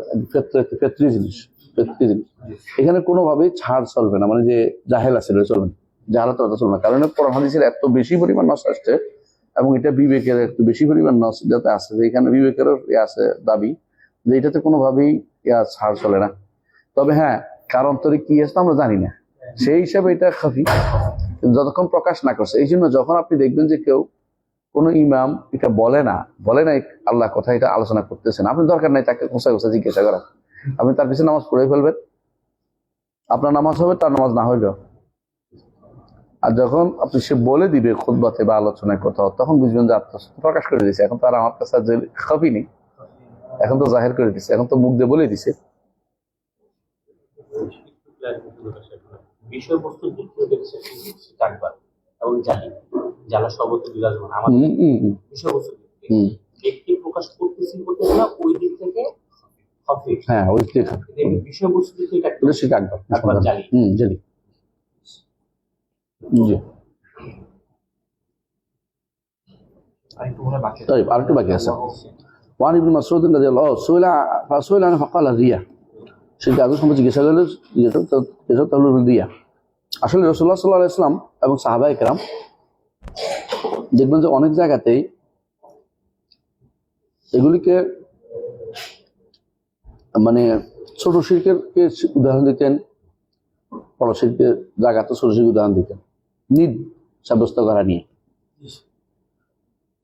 ফেতরি জিনিস, ফেতরি জিনিস। এখানে কোনোভাবেই ছাড় চলবে না, মানে যে জাহেল আছে চলবে না, জাহালাত চলবে না, কারণ কোরআন হাদিসের এত বেশি পরিমাণ নস আসছে, এবং এটা বিবেকের একটু বেশি পরিমাণ নস যাতে আছে, যে এখানে বিবেকেরও আছে দাবি যে এটাতে কোনোভাবেই ছাড় চলে না। তবে হ্যাঁ, কার অন্তরে কি আছে আমরা জানি না, সেই হিসাবে এটা খাফি, যতক্ষণ প্রকাশ না করছে। এই জন্য যখন আপনি দেখবেন যে কেউ কোনো ইমাম এটা বলে না আল্লাহ কথা এটা আলোচনা করতেছেন, আপনি দরকার নাই তাকে কোষা কোষা জিজ্ঞাসা করা, আপনি তার পিছনে নামাজ পড়ে ফেলবেন, আপনার নামাজ হবে, তার নামাজ না হইলেও। আর যখন আপনি সে বলে দিবে খুতবাতে বা আলোচনায় কোথাও, তখন বুঝবেন যে আত্মসত্য প্রকাশ করে দিয়েছে, এখন তো আর আমার কাছে খাফি নেই, এখন তো জাহির করে দিচ্ছে, এখন তো মুখ দিয়ে বলে দিছে। বিষয়বস্তুর দিক থেকে দেখছে আকবার এবং জালি জ্বালা সর্বত্র বিরাজমান আমার বিষয়বস্তুর দিক থেকে ব্যক্তি প্রকাশ করতেছি না, ওই দিক থেকে খফি। হ্যাঁ, ওই দিকে খাফি, বিষয়বস্তুর দিক থেকে এটা শিরক আকবর, আকবার জালি। জালি। জি, আরেকটু মনে হয় বাকি আছে। طيب আরেকটু বাকি আছে। وعن ابن مسعود رضي الله عنه سئل عنه فقال الرياء। শিরক আকবর সম্পর্কে জিজ্ঞাসা করলে যেটা তাহলে রিয়া। আসলে রাসূলুল্লাহ সাল্লাল্লাহু আলাইহি ওয়াসাল্লাম এবং সাহাবায়ে কেরাম দেখবেন যে অনেক জায়গাতেই এগুলিকে মানে ছোট শিরকের উদাহরণ দিতেন, বড় শিরকের জায়গাতে ছোট শিরকের উদাহরণ দিতেন, নিদ সাব্যস্ত করা নিয়ে।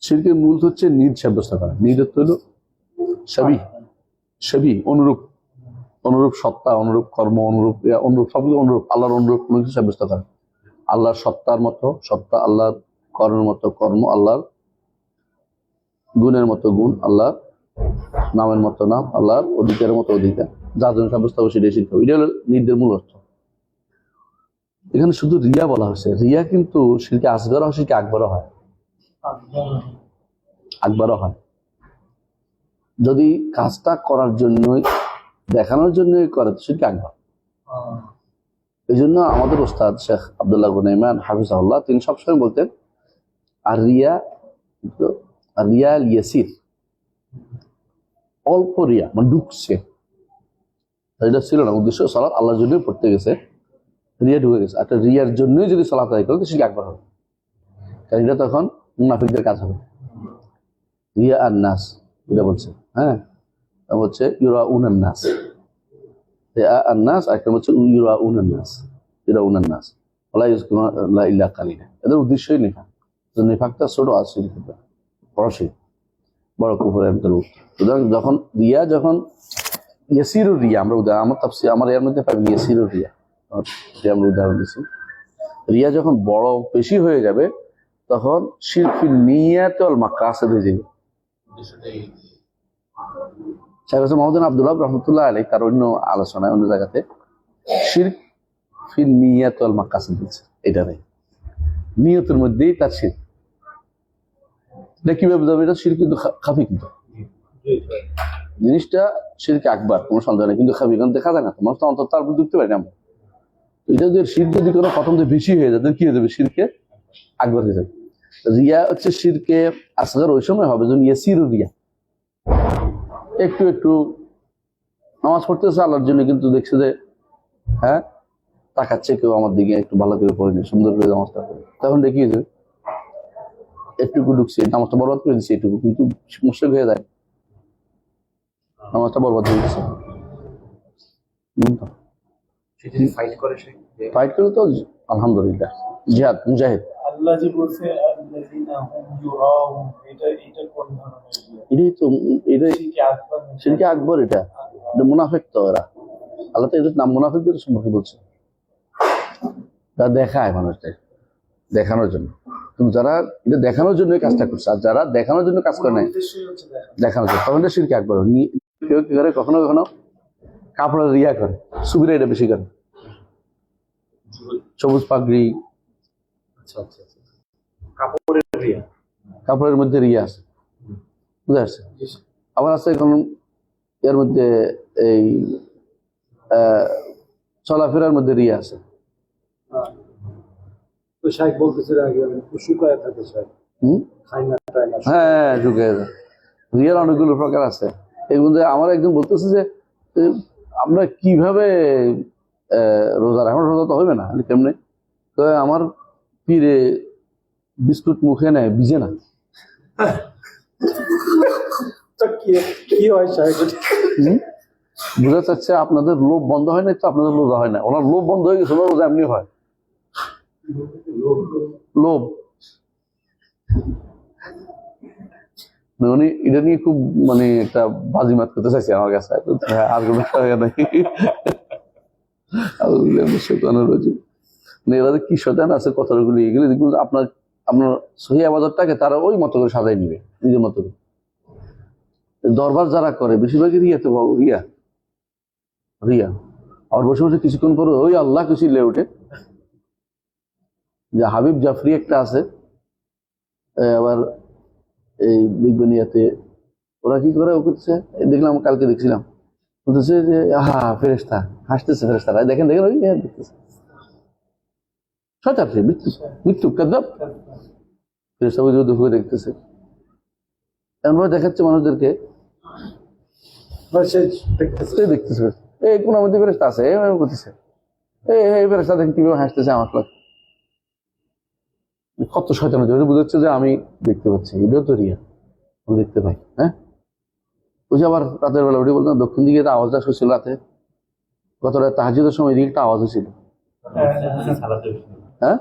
শিরকের মূল হচ্ছে নিদ সাব্যস্ত করা। নিদ হলো সবই অনুরূপ, অনুরূপ সত্তা, অনুরূপ কর্ম, অনুরূপ সবগুলো অনুরূপ, আল্লাহর অনুরূপ কোনো কিছু সাব্যস্ত করা। আল্লাহর সত্তার মতো সত্তা, আল্লাহর কর্মের মতো কর্ম, আল্লাহর গুণের মতো গুণ, আল্লাহর নামের মতো নাম, আল্লাহর অধিকারের মতো অধিকার, যার জন্য সাব্যস্ত হবে সেটাই শিরক। এটা হলো নিদের মূল অর্থ। এখানে শুধু রিয়া বলা হয়েছে, রিয়া কিন্তু শিরকে আসগর হয়, শিরকে আকবরও হয়, আকবরও হয়। যদি কাজটা করার জন্যই, দেখানোর জন্যই করে তো শিরকে আকবর। এই জন্য আমাদের ওস্তাদ শেখ আব্দুল্লাহ গুনাইমান হাফিজাহুল্লাহ তিনি সবসময় বলতেন, আর রিয়া ইয়াসির, অল্প রিয়া মানে ঢুকছে, এটা ছিল না উদ্দেশ্য, সালাত আল্লাহর জন্যই পড়তে গেছে, রিয়া ঢুকে গেছে। একটা রিয়ার জন্যই যদি সালাত আদায় করে তো শিরক আকবর হবে, কারণ এটা তখন মুনাফিকদের কাজ হবে। রিয়া আর নাস এটা বলছে, হ্যাঁ হচ্ছে ইউরাউন নাস, রিয়া আর নাস, একটা হচ্ছে ইউরাউন নাস, ওয়ালা ইউযকুরুনা ইল্লা কালিলা। এদের উদ্দেশ্যই নেফাক, নেফাকটা ছোট আর শিরক বড় শিরক, বড় কুফরের অন্তর্ভুক্ত। সুতরাং যখন রিয়া, যখন ইয়াসিরুর রিয়া, আমরা উদাহরণ আমার তাফসীর আমার এর মধ্যে পাবি ইয়াসিরুর রিয়া, আমরা উদাহরণ দিচ্ছি, রিয়া যখন বড় বেশি হয়ে যাবে তখন শিরকুল নিয়াত ওয়াল মাকাসিদ হয়ে যাবে। শাইখ মোহাম্মদ আব্দুল্লাহ রহমতুল্লাহ আলাইহি তার অন্য আলোচনায় অন্য জায়গাতে শিরক ফিল নিয়াত ওয়াল মাকাসিদ বলছে, এটা নেই নিয়তের মধ্যেই তার শিরক। এটা কিভাবে বুঝাবে? এটা শিরক কিন্তু খাফি, কিন্তু জিনিসটা শিরকে আকবার, কোনো সন্দেহ নেই, কিন্তু খাফি, কারণ দেখা যায় না, মানুষ তো অন্তত তার বুঝতে দেখতে পারি না আমরা। এটা যে শিরক যদি কোনো প্রথম যে বেশি হয়ে যায় কি হয়ে যাবে? শিরকে আকবার হয়ে যাবে। রিয়া হচ্ছে শিরকে আসগর ওই সময় হবে যখন ইয়াসিরু রিয়া, একটু একটু নামাজ পড়তেছে আল্লাহর জন্য, কিন্তু দেখছে যে হ্যাঁ তাকাচ্ছে, কেউ আমার দিকে একটু ভালো করে পড়েনি, সুন্দর করে নামাজটা পড়ে, তখন দেখিয়ে দেবে একটুকু ঢুকছে, নামাজটা বরবাদ করে দিচ্ছে এটুকু, কিন্তু মুশরিক হয়ে যায়, নামাজটা বরবাদ হয়ে গেছে। সে যদি ফাইট করে সে ফাইট করে তো আলহামদুলিল্লাহ, জিহাদ, মুজাহিদ। আল্লাহ যে বলছে আল্লাযিনা হুম ইউরাউন, এটা কোন ধরনের ইয়ে? এটাই তো, এটাই শিরকে আকবার না? শিরকে আকবর। এটা মুনাফিক তো এরা, আল্লাহ তো এদের নাম মুনাফিকদের সম্পর্কে বলছে, তারা দেখায় মানুষদের দেখানোর জন্য। কিন্তু যারা এটা দেখানোর জন্য কাজটা করছে, আর যারা দেখানোর জন্য কাজ করে নাই, উদ্দেশ্যই হচ্ছে দেখা। দেখানোর জন্য, তখন এটা শিরকে আকবর। কেউ কি করে, কখনো কখনো কাপড়ের রিয়া করে, সুবিরা এটা বেশি করে, সবুজ পাগড়ি, আচ্ছা আচ্ছা আচ্ছা কাপড়ের রিয়া কাপড়ের মধ্যে রিয়া আছে, বুঝতে পারছে। আবার আছে এখন এর মধ্যে এই চলাফেরার মধ্যে রিয়া আছে। তো শাইখ বলতেছে আগে একটু শুকায় থাকে শাইখ, খাই না টাই না। হ্যাঁ, ঢুকে যায়। রিয়ার অনেকগুলো প্রকার আছে। এর মধ্যে আমার একজন বলতেছে যে আমরা কিভাবে রোজা রাখবো, রোজা তো হবে না কেমনে, তো আমার পীরে বিস্কুট মুখে নেয়, ভিজে না। তো কি হয় শাইখ? বুঝা যাচ্ছে আপনাদের লোভ বন্ধ হয় না, তো আপনাদের রোজা হয় না, ওনার লোভ বন্ধ হয়ে গেছে, ওনার রোজা এমনি হয়। লোভ, উনি এটা নিয়ে খুব মানে একটা বাজিমাত করতে চাইছে আমার কাছে, আর কোনো নাই। এরা কি শয়তান আছে, কথাগুলি এগুলি দেখুন, আপনার আপনার সহি আবাদতটাকে তারা ওই মতো করে সাজাই নিবে নিজের মতো করে। দরবার যারা করে বেশিরভাগই রিয়াতে রিয়া রিয়া, আর বসে বসে কিছুক্ষণ পরে ওই আল্লাহ কিছু লে ওঠে। যে হাবিব জাফরি একটা আছে, আবার এই দেখবেন ইয়াতে ওরা কি করে, ও করছে, দেখলাম কালকে দেখছিলাম, বলতেছে যে হা ফেরেশতা, হাসতেছে ফেরেশতারা, দেখেন দেখেন ওই দেখতেছে শয়তান, মৃত্যু মৃত্যু কাদ্দাব, ফেরেশতা ওই দুঃখ দেখতেছে, এমনভাবে দেখাচ্ছে মানুষদেরকে, দেখতেছে এই কোন মধ্যে ফেরেশতা আছে, এভাবে করতেছে, এই ফেরেশতা দেখেন কিভাবে হাসতেছে আমার ক্লাস, কত শয়তান হচ্ছে, বুঝাচ্ছে যে আমি দেখতে পাচ্ছি, এটাও তো রিয়া, আমি দেখতে পাই। হ্যাঁ, ওই যে আবার রাতের বেলা উঠে বলতাম দক্ষিণ দিকে একটা আওয়াজটা শুনছিল রাতে, গত রাত তাহাজ্জুদের সময় এদিকে একটা আওয়াজ হয়েছিল। হ্যাঁ,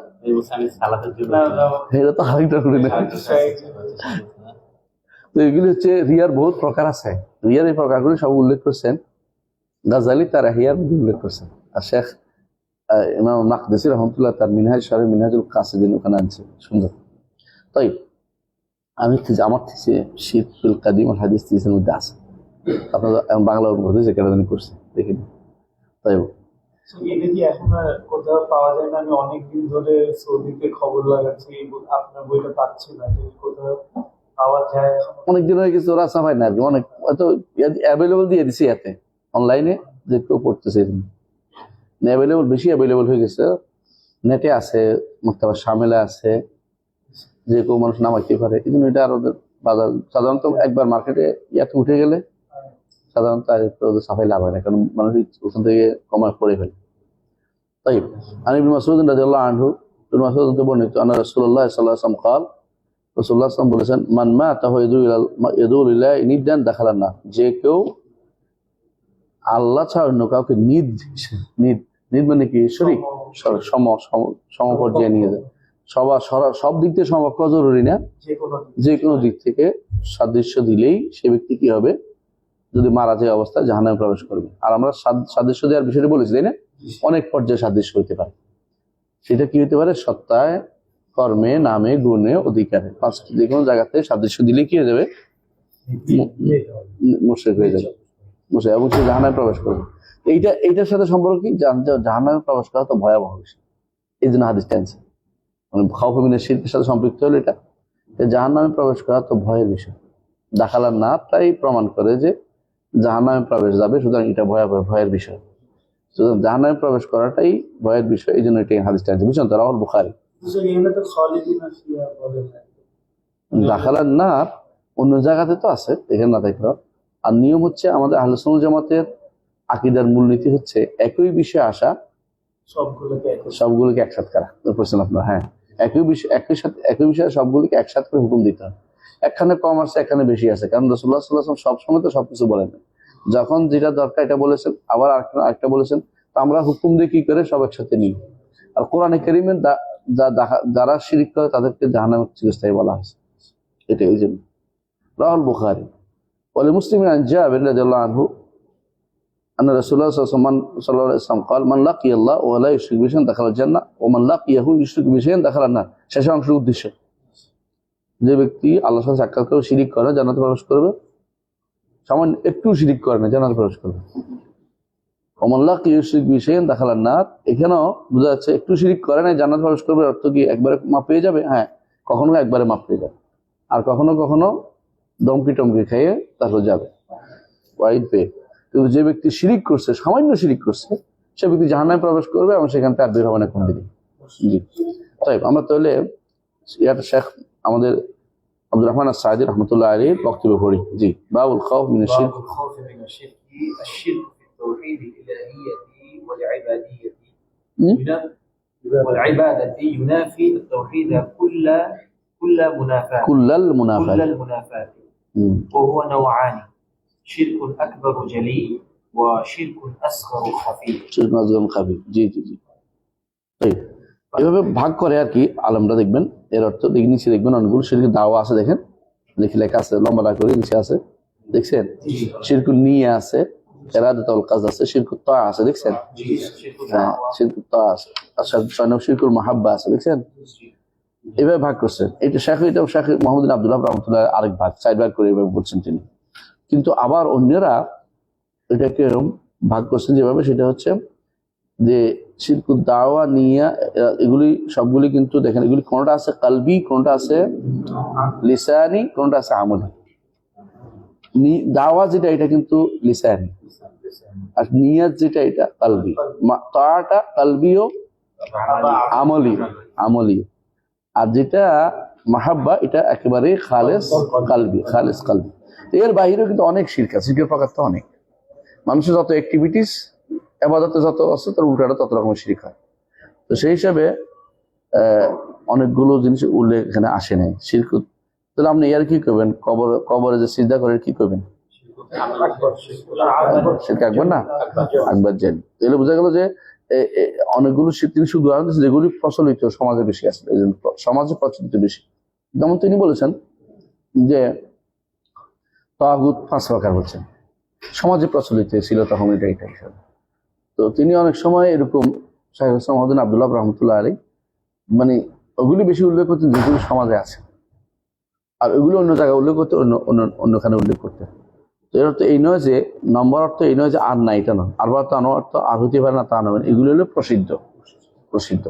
এটা তো আরেকটা করে না। তো এগুলি হচ্ছে রিয়ার বহুত প্রকার আছে, রিয়ার এই প্রকারগুলি সব উল্লেখ করছেন গাজালি, তার হিয়ার মধ্যে উল্লেখ করছেন, আর শেখ ইমাম মাকদিসি রহমতুল্লাহ তার মিনহাজ শরীফ মিনহাজুল কাসিদিন ওখানে আনছে, সুন্দর। তাই আমি আমার শিরকুল কাদিম আর হাদিস থিসের মধ্যে আছে, আপনার বাংলা অনুবাদে যে কেরাদানি করছে, দেখিনি। তাই এটা কি এখন আর কোথাও পাওয়া যায় না? আমি অনেকদিন ধরে সৌদিতে খবর লাগাচ্ছি, আপনার বইটা পাচ্ছি না, কোথাও পাওয়া যায়? অনেকদিন হয়ে গেছে, ওরা সাফাই না, অনেক হয়তো অ্যাভেলেবল দিয়ে দিছি এতে অনলাইনে, যে কেউ পড়তেছে, অ্যাভেলেবল, বেশি অ্যাভেলেবল হয়ে গেছে, নেটে আছে, মাক্তাবা শামেলা আছে, যে কেউ মানুষ নামাইতে পারে, এই জন্য এটা আর ওদের বাজার সাধারণত একবার মার্কেটে ইয়াতে উঠে গেলে সাধারণত আর ওদের সাফাই লাভ হয় না, কারণ মানুষ ওখান থেকে কমায় পড়ে ফেলে। তাই আমি ইবনে মাসউদ রাদিয়াল্লাহু আনহু, ইবনে মাসউদ থেকে বর্ণিত, আন্না রাসূলুল্লাহ সাল্লাল্লাহু আলাইহি ওয়াসাল্লাম قال, রাসূলুল্লাহ সাল্লাল্লাহু আলাইহি ওয়াসাল্লাম বলেছেন, মান মাতা ইয়াদউ লিল্লাহি নিদান দাখালান না, যে কেউ আল্লাহ ছাড়া অন্য কাউকে নিদ মানে কি শরীক, সমপর্যায়ে নিয়ে যায়, সব দিক থেকে সমকক্ষ জরুরি না, যে কোনো দিক থেকে সাদৃশ্য দিলেই সে ব্যক্তি কি হবে, যদি মারা যায় অবস্থায় জাহান্নামে প্রবেশ করবে। আর আমরা সাদৃশ্য দেওয়ার বিষয়টা বলেছি, তাই না? অনেক পর্যায়ে সাদৃশ্য হইতে পারে, সেটা কি হইতে পারে, সত্তায়, কর্মে, নামে, গুণে, অধিকারে, পাঁচটি যে কোনো জায়গাতে সাদৃশ্য দিলে কি হয়ে যাবে, মুশরিক হয়ে যাবে, এবং সে জাহান্নামে প্রবেশ করবে। এইটার সাথে সম্পর্ক কি, জাহান্নামে প্রবেশ করা তো ভয়াবহ বিষয়, এই জন্য হাদিসটা আনছে, মানে খাওফ মিনাশ শিরকের সাথে সম্পৃক্ত হলো এটা, জাহান্নামে প্রবেশ করা তো ভয়ের বিষয়, দাখালার না তাই প্রমাণ করে যে জাহান্নামে প্রবেশ যাবে, সুতরাং এটা ভয়ের বিষয়, সুতরাং জাহান্নামে প্রবেশ করাটাই ভয়ের বিষয়, এই জন্য এটাই হাদিসটা আনছে, বুঝছেন তো, রাওয়াহুল বুখারী। দাখালার না অন্য জায়গাতে তো আছে, এখানে না থাকলেও। আর নিয়ম হচ্ছে আমাদের আহলে সুন্নাত জামাতের আকীদার মূলনীতি হচ্ছে একই বিষয়ে আসা, সবগুলোকে একই সবগুলোকে একসাথে করা প্রশ্ন আপনার, হ্যাঁ, একই বিষয়ে সবগুলোকে একসাথে করে হুকুম দিতে হবে। একখানে কম আছে, একখানে বেশি আছে, কারণ রাসূলুল্লাহ সাল্লাল্লাহু আলাইহি ওয়াসাল্লাম সবসময় তো সবকিছু বলেন না। যখন যেটা দরকার এটা বলেছেন, আবার আরেকটা বলেছেন, তো আমরা হুকুম দিয়ে কি করে সব একসাথে নিই। আর কোরআনে কারীমে যারা শিরিক করে তাদেরকে জাহান্নামের চিরস্থায়ী বলা হয়েছে, এটা এই জন্য। রাহুল বুখারী ওয়ালি মুসলিমিন আন জাবির রাদিয়াল্লাহু আনহু أن رسول الله صلى الله عليه وسلم قال من لقي الله ولا يشرك به شيئا دخل الجنة ومن لقيه يشرك به شيئا دخل النار। শেষের অংশের উদ্দেশ্য, যে ব্যক্তি আল্লাহর সাথে সাক্ষাৎ করে শিরিক করে জান্নাতে প্রবেশ করবে, সামান্য একটু শিরিক করে না জান্নাতে প্রবেশ করবে। ومن لقيه يشرك به شيئا دخل النار, এখানেও বোঝা যাচ্ছে একটু শিরিক করে না জান্নাতে প্রবেশ করবে অর্থ কি একবারে মাপ পেয়ে যাবে? হ্যাঁ, কখনো একবারে মাপ পেয়ে যাবে, আর কখনো কখনো দমকি টমকি খেয়ে তারপর যাবে ওয়াইদ পেয়ে। কিন্তু যে ব্যক্তি শিরিক করছে, সামান্য শিরিক করছে, সে ব্যক্তি জাহান্নামে প্রবেশ করবে এবং সেখান থেকে আর বের হবে না কোনদিন। জি, তাই আমরা তাহলে ইয়ার শেখ আমাদের আব্দুর রহমান আস-সাঈদী রাহমাতুল্লাহ আলাইহি বক্তব্য পড়ি। জি, বাবুল খাউফ মিনাশ শিরক। باب الخوف من الشرك الشرك في التوحيد الإلهية والعبادية والعبادة ينافي التوحيد كل منافاة কুল্লাল মুনাফাত। كل المنافاة وهو نوعان شرك أكبر جلي وشرك أصغر خفي শিরক আজগর খাবি। জি জি জি, তাই এভাবে ভাগ করে আর কি আলমরা দেখবেন। এর অর্থ নিচে দেখবেন অনেকগুলো শিরকের দাওয়া আছে, দেখেন দেখি লেখা আছে লম্বা না করে নিচে আছে, দেখছেন? শিরকুল নিয়া আছে, ইরাদাতুল কাজ আছে, শিরকুত তা আছে, দেখছেন? হ্যাঁ, শিরকুত তা আছে, আর শিরকুল মাহাব্বা আছে, দেখছেন? এভাবে ভাগ করছেন। এটা শেখ মোহাম্মদ বিন আব্দুল্লাহ রাহমাতুল্লাহ আরেক ভাগ, 4 ভাগ করে এভাবে বলছেন তিনি। কিন্তু আবার অন্যরা এটাকে এরকম ভাগ করছেন যেভাবে, সেটা হচ্ছে যে শিরকুত দাওয়া নিয়া এগুলি সবগুলি কিন্তু দেখেন, এগুলি কোনটা আছে কালবি, কোনটা আছে লিসানি, কোনটা আছে আমলি। দাওয়া যেটা এটা কিন্তু লিসানি, আর নিয়াত যেটা এটা কালবি। তাটা কালবিও আমলি, আর যেটা মাহাব্বা এটা একেবারে খালেস কালবি। এর বাইরেও কিন্তু অনেক শিরক আছে, শিরকের প্রকার তো অনেক। মানুষের যত অ্যাক্টিভিটিস ইবাদতে যত আছে তার উল্টাটা তত রকমের শিরক হয়। তো সেই হিসাবে অনেকগুলো জিনিস উল্লেখ এখানে আসে নাই শিরক। তাহলে আপনি এর কি করবেন? কবরে যে সিজদা করে কি করবেন? শিরক আকবার না, আকবার জানি। তাহলে বোঝা গেল যে অনেকগুলো তিনি শুধু যেগুলি প্রচলিত সমাজে বেশি আছে, সমাজে প্রচলিত বেশি। যেমন তিনি বলেছেন যে তাগুত 5 প্রকার বলছেন, সমাজে প্রচলিত ছিল তখন এটা হিসাবে। তো তিনি অনেক সময় এরকম শাইখ মোহাম্মদ বিন আব্দুল্লাহ রাহমাতুল্লাহ আলাইহি মানে ওগুলি বেশি উল্লেখ করতেন যেগুলি সমাজে আছে, আর ওইগুলো অন্য জায়গায় উল্লেখ করতে, অন্যখানে উল্লেখ করতে। তো এর অর্থ এই নয় যে নম্বর অর্থ এই নয় যে আর নাই, এটা নয়। আর অর্থ আর হতে পারে না তা নয়, এগুলো হলো প্রসিদ্ধ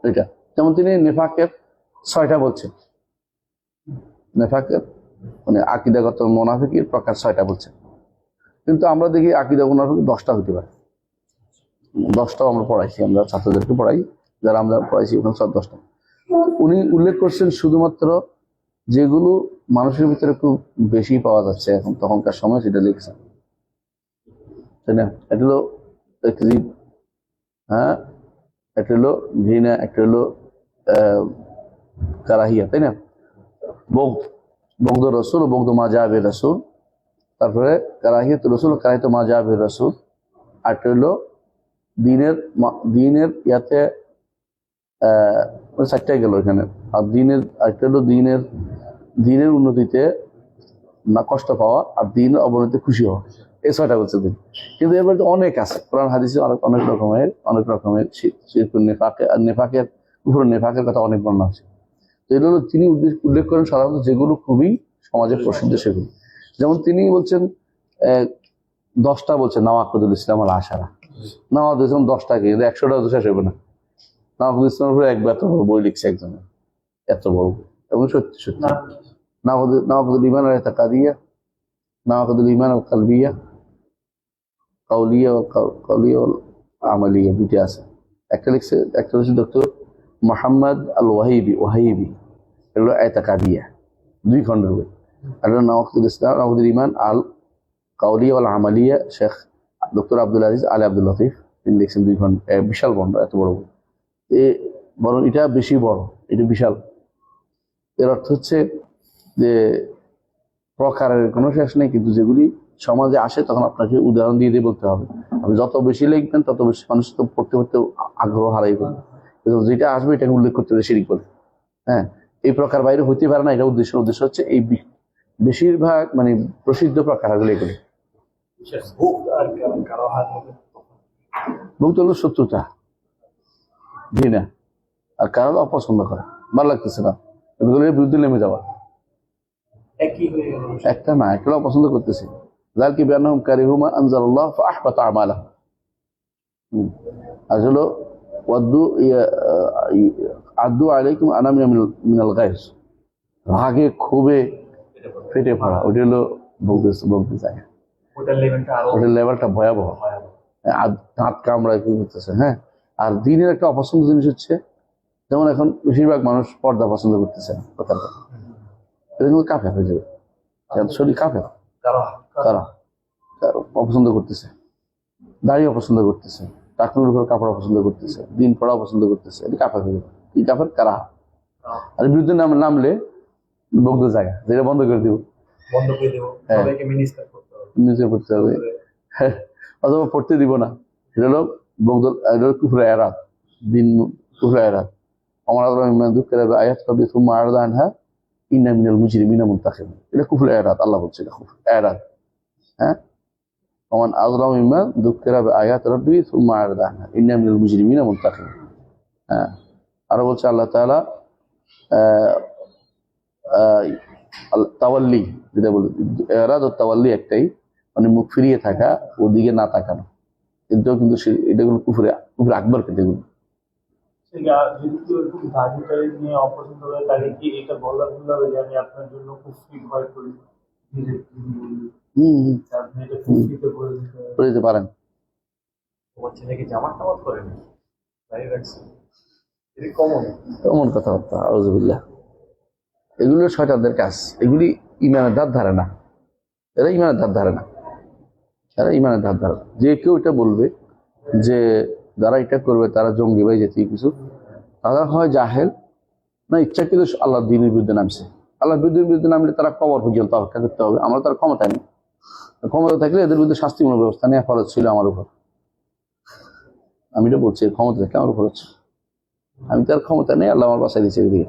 এটা। যেমন তিনি নেফাকের 6টা বলছেন, নেফাকের মানে আকীদাগত মুনাফিকের প্রকার 6টা বলছেন, কিন্তু আমরা দেখি আকীদা মুনাফিক 10টা হতে পারে। 10টাও আমরা পড়াইছি, আমরা ছাত্রদেরকে পড়াই, যারা আমরা পড়াইছি ওখানে 10টা। উনি উল্লেখ করছেন শুধুমাত্র যেগুলো মানুষের ভিতরে খুব বেশি পাওয়া যাচ্ছে এখন তখনকার সময়, সেটা লিখছেন, তাই না? এটা হলো তাকযীব, হ্যাঁ, এটা হলো ঘৃণা, একটা হলো কারাহিয়া, তাই না? বগদ রসুল, বগদ মা জাবে রসুল, তারপরে কারাহিয়াত রসুল, কারাহিয়াত মা জাবে রসুল। আরেকটা হলো দিনের ইয়াতে 4টাই গেল এখানে। আর আরেকটা হলো দিনের উন্নতিতে না কষ্ট পাওয়া, আর দিনের অবনতিতে খুশি হওয়া, এই 6টা বলছে তিনি। কিন্তু এবার অনেক আছে কোরআন হাদিসে অনেক রকমের শিরকুল নেফাকে, আর নেফাকের কুফর নেফাকের কথা অনেক বর্ণনা আছে। তো এগুলো তিনি উল্লেখ করেন সাধারণত যেগুলো খুবই সমাজে প্রসিদ্ধ সেগুলো। যেমন তিনি বলছেন 10টা বলছেন নওয়াকিদুল ইসলাম আল আশারা। নামাজ 10টা কি 100টা তো শেষ হবে না। নওয়াকিদুল ইসলামের উপরে এত বড় বই লিখছে একজনে, এত বড়, এবং সত্যি নওয়াকিদুল ঈমান আল ইতিকাদিয়া, নওয়াকিদুল ঈমান আল কালবিয়া, কাউলিয়া ও আমালিয়া, দুটি আছে। একটা লিখছে ডক্টর মোহাম্মদ আল ওয়াহিবি, এগুলো ইতিকাদিয়া, 2 খণ্ডের বই। আর নওয়াকিদুল ইসলাম, নওয়াকিদুল ঈমান আল কাউলিয়া ওয়াল আমালিয়া, শেখ ডক্টর আব্দুল আজিজ আলী আব্দুল লতিফ, তিনি লিখছেন 2 খণ্ড, বিশাল খণ্ড, এত বড় বই। বরং এটা বেশি বড়, এটা বিশাল। এর অর্থ হচ্ছে যে প্রকারের কোনো শেষ নেই, কিন্তু যেগুলি সমাজে আসে তখন আপনাকে উদাহরণ দিয়ে দিয়ে বলতে হবে। আপনি যত বেশি লিখবেন তত বেশি মানুষ তো পড়তে পড়তে আগ্রহ হারাই করবে, কিন্তু যেটা আসবে এটাকে উল্লেখ করতে হবে শিরিক বলে। হ্যাঁ, এই প্রকার বাইরে হইতে পারে না, এটা উদ্দেশ্য হচ্ছে এই বেশিরভাগ মানে প্রসিদ্ধ প্রকারগুলো এগুলি। বুক আর কারাহার মধ্যে ভুক্ত হলো শত্রুতা, ঘৃণা, আর কারো অপছন্দ করা, ভালো লাগতেছে না, এগুলোর বিরুদ্ধে নেমে যাওয়া। একই হয়ে গেল। একটা না, একটা অপছন্দ করতেছে। যালকি বিআন্নাহুম কারিহুমা আনজালাল্লাহ ফাআহবাতা আমালাহুম। আসলে আদু আলাইকুম আনা মিনাল গায়জ, রাগে ক্ষোভে ফেটে পড়া, ওটা হলো বলতে চায়। ওটার লেভেলটা আরো ওটার লেভেলটা ভয়াবহ, ভয়াবহ। দাঁত কামড়ায় কি করতেছে। হ্যাঁ, আর দিনের একটা অপছন্দ জিনিস হচ্ছে, যেমন এখন বেশিরভাগ মানুষ পর্দা পছন্দ করতেছে না, কথার কথা, এটা কিন্তু কাফের হয়ে যাবে, শরীর কাফের। তারা অপছন্দ করতেছে, দাড়ি অপছন্দ করতেছে, টাকনুর উপর কাপড় অপছন্দ করতেছে, দিন পড়া অপছন্দ করতেছে, এটা কাফের হয়ে যাবে। কি কাফের? কারা। আর বিরুদ্ধে নামলে বগ্ধ জায়গা, যেটা বন্ধ করে দিব, বন্ধ করে দেবো, হ্যাঁ। সবাইকে মিনিস্টার করতে হবে। নিজে পড়তে হবে, হ্যাঁ, অথবা পড়তে দিব না। এটা হলো বগ্ধ, এটা হলো কুফরে এরাত, দিন কুফরে এরাত। আমার দুঃখের আয়াত কবি সুম্মা আরদা আনহা ইন্না মিনাল মুজরিমিনা মুনতাকিমুন, এটা কুফরে এরাত, আল্লাহ বলছে এটা কুফর এরাত। হ্যাঁ, ওমান আযলামু মিম্মান যুক্কিরা বিআয়াতি রাব্বিহি সুম্মা আরদা আনহা ইন্না মিনাল মুজরিমিনা মুনতাকিমুন। হ্যাঁ, আরো বলছে আল্লাহ তাআলা তাওয়াল্লি, যেটা বলে এরাদ ও তাওয়াল্লি একটাই, মানে মুখ ফিরিয়ে থাকা, ওদিকে না তাকানো, কিন্তু এটা কোনো কুফরে আকবর, কিন্তু এগুলো যদি কেউ এরকম দাড়ি নিয়ে অপছন্দ করে, তাহলে কি এটা বলা ভুল হবে যে আমি আপনার জন্য কুফরি ভয় করি, আপনি এটা কুফরিতে বলে দিতে হবে? করে দিতে পারেন। তোমার ছেলেকে জামাত টামাত করে না, দাঁড়িয়ে রাখছে, এটা কমন। এমন কথাবার্তা, আউযুবিল্লাহ। এগুলো শয়তানদের কাজ, এগুলি ইমানের ধার ধারে না, এরা ইমানের ধার ধারে না, এরা ইমানের ধার ধারে না। যে কেউ এটা বলবে যে যারা এটা করবে তারা জঙ্গি ভাই জাতীয় কিছু, তারা হয় জাহেল, না ইচ্ছাকৃত আল্লাহ দ্বীনের বিরুদ্ধে নামছে। আল্লাহ বিরুদ্ধে নামলে তারা কবর পর্যন্ত অপেক্ষা করতে হবে। আমার তার ক্ষমতা নেই, ক্ষমতা থাকলে এদের বিরুদ্ধে শাস্তিমূলক ব্যবস্থা নেওয়া খরচ ছিল আমার উপর। আমি এটা বলছি, ক্ষমতা থাকলে আমার উপর হচ্ছে, আমি তার ক্ষমতা নেই, আল্লাহ আমার বাসায় দিচ্ছে দিয়ে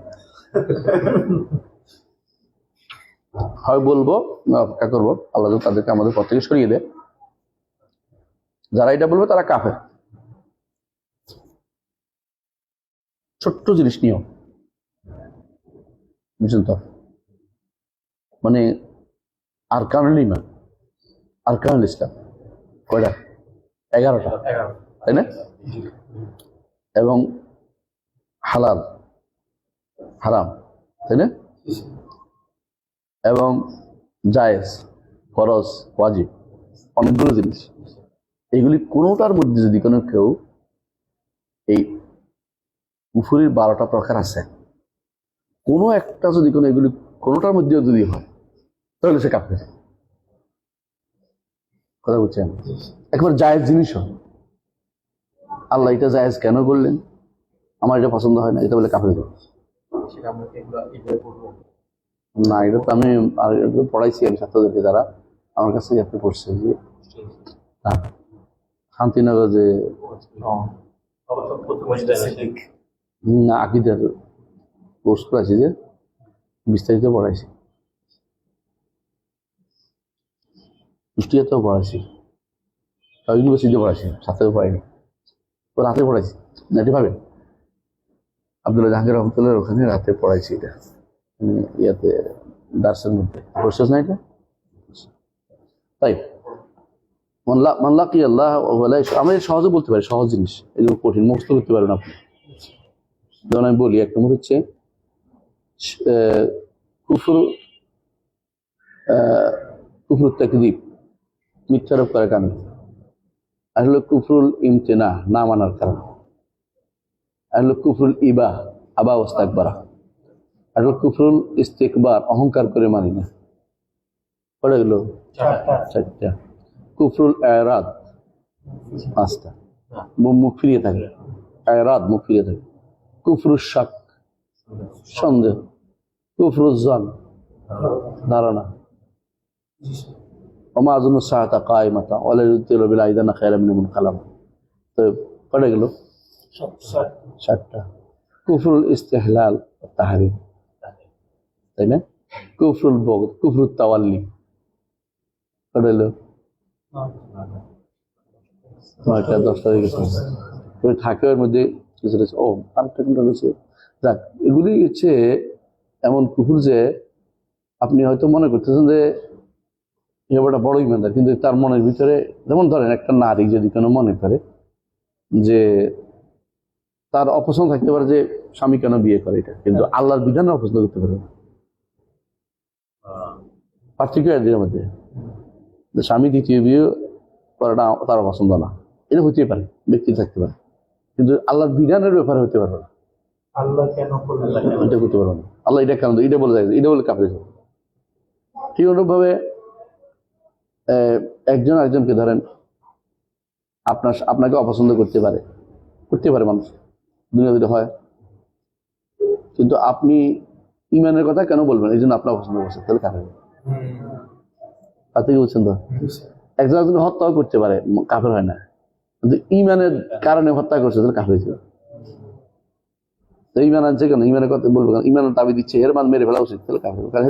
হয় বলবো, অপেক্ষা করবো আল্লাহ যদি তাদেরকে আমাদের পর থেকে সরিয়ে দেয়। যারা এটা বলবে তারা কাফের। ছোট্ট জিনিস নিয়েও বুঝছেন তো, মানে আরকানুল ঈমান, আরকানুল ইসলাম কয়টা? 11টা, তাই না? এবং হালাল হারাম, তাই না? এবং জায়েজ, ফরজ, ওয়াজিব, অনেকগুলো জিনিস। এইগুলি কোনোটার মধ্যে যদি কোনো কেউ, এই কুফরির 12টা প্রকার আছে, কোনো একটা যদি কোনো এগুলি কোনোটার মধ্যেও যদি হয়, তাহলে সে কাফের। কথা বলছেন? একবার জায়েজ জিনিসও আল্লাহ এটা জায়েজ কেন করলেন, আমার এটা পছন্দ হয় না, এটা বলে কাফের করবে। সেটা আমরা এগুলো করবো না, এটা তো আমি পড়াইছি, আমি ছাত্রদেরকে যারা আমার কাছে আপনি পড়ছে যে শান্তিনগর যে আকিদার কোর্স করেছি, যে বিস্তারিত পড়াইছি, কুষ্টিয়াতেও পড়াইছি, ইউনিভার্সিটিতে পড়াইছি, ছাত্রেও পড়াইনি, তো রাতে পড়াইছি না, এটি ভাবে আব্দুল্লাহ জাহাঙ্গীর রহমতুল্লাহ ওখানে রাতে পড়াইছি এটা, ইয়াতে দার্সের মধ্যে পড়ছিস না এটা? তাই মানলা কি আল্লাহ, আমরা সহজে বলতে পারি, সহজ জিনিস, এগুলো কঠিন মুখস্থ করতে পারেন আপনি। যেমন আমি বলি, এক নম্বর হচ্ছে কুফরুল তাকযীব, মিথ্যারোপ করার কারণ। আর হলো কুফরুল ইমতিনা, না মানার কারণ। আর হলো কুফরুল ইবা, আবা ওয়াস্তাকবারা। আর হলো কুফরুল ইস্তিকবার, অহংকার করে মানি না। পড়ে গেল 4টা। কুফরুল এরাদ 5টা। মুখ ফিরিয়ে থাকে, রাত মুখ ফিরিয়ে থাকে। কুফরুশ শাক, সন্দেহ। কুফরুজ জন, ধারণা। ওমা আযুন্নু সাআতা কায়িমাতা ওয়া লা ইউতিরু বিল আইদানা খায়রাম মিন মুনকালাম। তো পড়ে গেল 7টা। কুফরুল ইস্তিহলাল ওয়া তাহরিম, তাই না? কুফরুল বগদ, কুফরুত তাওয়াল্লি পড়ে গেল 9টা 10টা হয়ে গেছে। থাকে ওর মধ্যে কিছু রয়েছে। ও আরেকটা কিন্তু রয়েছে, যাক এগুলি হচ্ছে এমন কুফর যে আপনি হয়তো মনে করতেছেন যে এ ব্যাপারটা বড় ইমানদার, কিন্তু তার মনের ভিতরে, যেমন ধরেন একটা নারী যদি কোনো মনে করে যে তার অপছন্দ থাকতে পারে যে স্বামী কেন বিয়ে করে, এটা কিন্তু আল্লাহর বিধান অপছন্দ করতে পারবে না। পার্থক্য এদের মধ্যে স্বামী দ্বিতীয় বিয়ে করাটা তার পছন্দ না, এটা হতে পারে, ব্যক্তি থাকতে পারে, কিন্তু আল্লাহর বিধানের ব্যাপারে হতে পারবে না। আল্লাহ কেন করলেন? এটা করতে পারবে না। আল্লাহ এটা কেন, এটা বলে যায়, এটা বলে কাফের হবে। ঠিক অনুরূপভাবে একজন একজনকে ধরেন আপনাকে অপছন্দ করতে পারে মানুষ, দুনিয়াতে হয়, কিন্তু আপনি ইমানের কথা কেন বলবেন এই জন্য আপনার অপছন্দ করছেন, তাহলে কাফের হবে। তাতে কি বলছেন? তো একজন একজন হত্যাও করতে পারে, কাফের হয় না, কিন্তু ইমানের কারণে হত্যা করছে তাহলে কাফের হয়েছে। ইমান আছে কেন, ইমানের কথা বলবো কেন, ইমানের দাবি দিচ্ছে এর মান মেরে ফেলা উচিত, তাহলে কাফের হবে। কারণ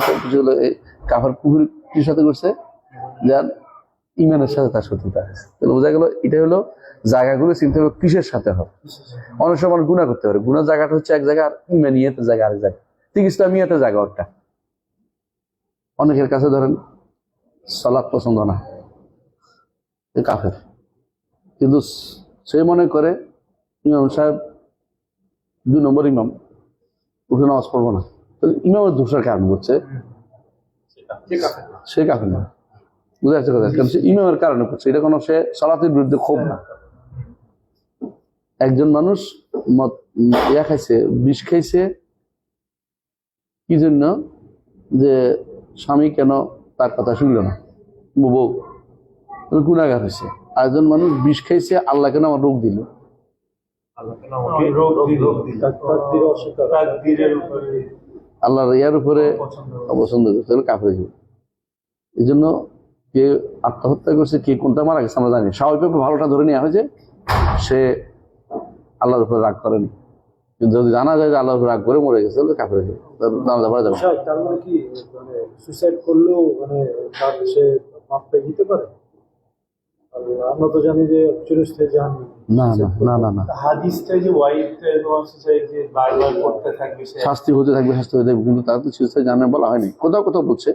কাফের কুফরির সাথে করছে, যার ইমানের সাথে তার শত্রুতা আছে। তাহলে বোঝা গেল এটা হলো জায়গাগুলো চিন্তা হবে কিসের সাথে হবে। অনেক সময় গুণা করতে পারে, গুণার জায়গাটা হচ্ছে এক জায়গা, আর ইমানিয়াতের জায়গা আরেক জায়গা, ঠিক ইসলামিয়াতের জায়গা ওটা। অনেকের কাছে ধরেন সালাত পছন্দ না, কাফের, কিন্তু সে মনে করে ইমাম সাহেব 2 নম্বর ইমাম, উঠে নামাজ পড়বো না, ইমামের দোষের কারণ করছে, সে কাফের না। বুঝা যাচ্ছে কথা, কারণ সে ইমামের কারণে করছে, এটা কোনো সে সালাতের বিরুদ্ধে ক্ষোভ না। একজন মানুষ খাইছে, বিষ খাইছে, কি জন্য? যে স্বামী কেন তার কথা শুনল না, বউ গুনাহগার হয়েছে। আরেকজন মানুষ বিষ খাইছে, আল্লাহ কেন আমার রোগ দিল, আল্লাহর ইয়ার উপরে অপছন্দ করছে, তাহলে কাফের হয়ে যাবে। এই জন্য কে আত্মহত্যা করছে, কে কোনটা মারা গেছে আমরা জানি। স্বাভাবিকভাবে ভালোটা ধরে নেওয়া হয়েছে, সে আল্লাহর উপরে রাগ করেনি, কিন্তু যদি জানা যায় যে আল্লাহর উপরে রাগ করে মরে গেছে, তাহলে কাফের হয়ে যাবে, নামাজ পড়া যাবে। তার মানে কি, মানে সুইসাইড করলেও মানে তার সে মাফ পেয়ে দিতে পারে? আমরা তো জানি যে চিরস্থায়ী জাহান্নাম। না না না না না, হাদিসটা যে ওয়াইফ সুইসাইড যে বারবার করতে থাকবে, শাস্তি হতে থাকবে, কিন্তু তারা তো চিরস্থায়ী জাহান্নাম বলা হয়নি। কোথাও কোথাও বলছে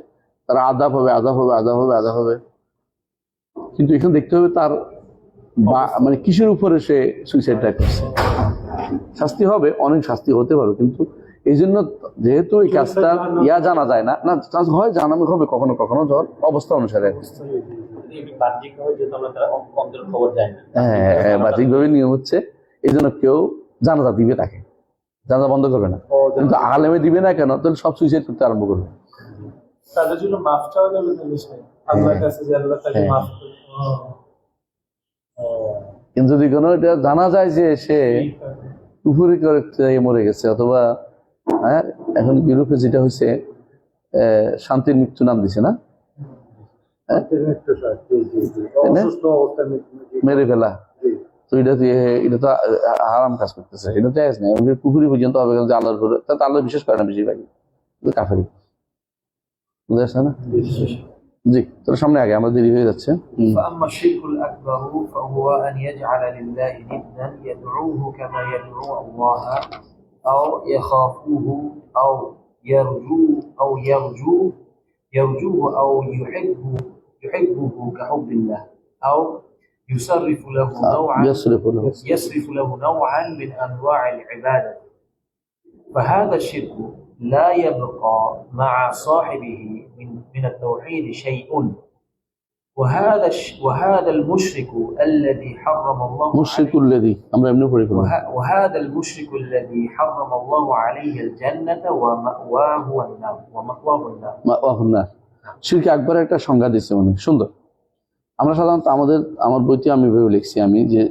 তারা আযাব হবে, আযাব হবে, আযাব হবে, আযাব হবে, কিন্তু এখানে দেখতে হবে তার মানে কিসের উপরে সে সুইসাইডটা করছে। শাস্তি হবে, অনেক শাস্তি হতে পারে, কিন্তু এই জন্য যেহেতু এই কাজটা জানা যায় না, না হয় জানানো হবে কখনো কখনো অবস্থা অনুসারে। হ্যাঁ, বাহ্যিকভাবে নিয়ম হচ্ছে, এই জন্য কেউ জানাজা দিবে, তাকে জানাজা বন্ধ করবে না, কিন্তু আলেমে দিবে না কেন? তাহলে সব সুইসাইড করতে আরম্ভ করবে। তাদের জন্য মাফ চাওয়া যাবে না আল্লাহর কাছে, যে আল্লাহ তাকে মাফ করুন। কিন্তু যদি কোনো এটা জানা যায় যে সে কুফরি করে মরে গেছে, অথবা এখন ইউরোপে যেটা হয়েছে শান্তির মৃত্যু নাম দিছে না, মেরে ফেলা, তো এটা তো হারাম কাজ করতেছে, এটা তো জায়েজ নাই। কুফরি পর্যন্ত হবে যে আল্লাহর উপরে, তা আল্লাহ বিশ্বাস করে না বেশিরভাগই, কাফেরি। বুঝা যাচ্ছে না? জি, তোর সামনে আগে আমরা দেরি হয়ে যাচ্ছে। فأما الشرك الأكبر فهو أن يجعل لله ندا يدعوه كما يدعو الله أو يخافوه أو يرجوه أو يحبه كحب الله، أو يصرف له نوعا من أنواع العبادة، فهذا الشرك لا يبقى مع صاحبه من التوحيد شيء. وهذا المشرك الذي حرم الله وهذا المشرك الذي حرم الله عليه الجنة ومأواه النار. শিরক আকবরের একটা সংজ্ঞা দিচ্ছে, অনেক সুন্দর। আমরা সাধারণত আমার বইতে আমি ভেবে লিখছি আমি যে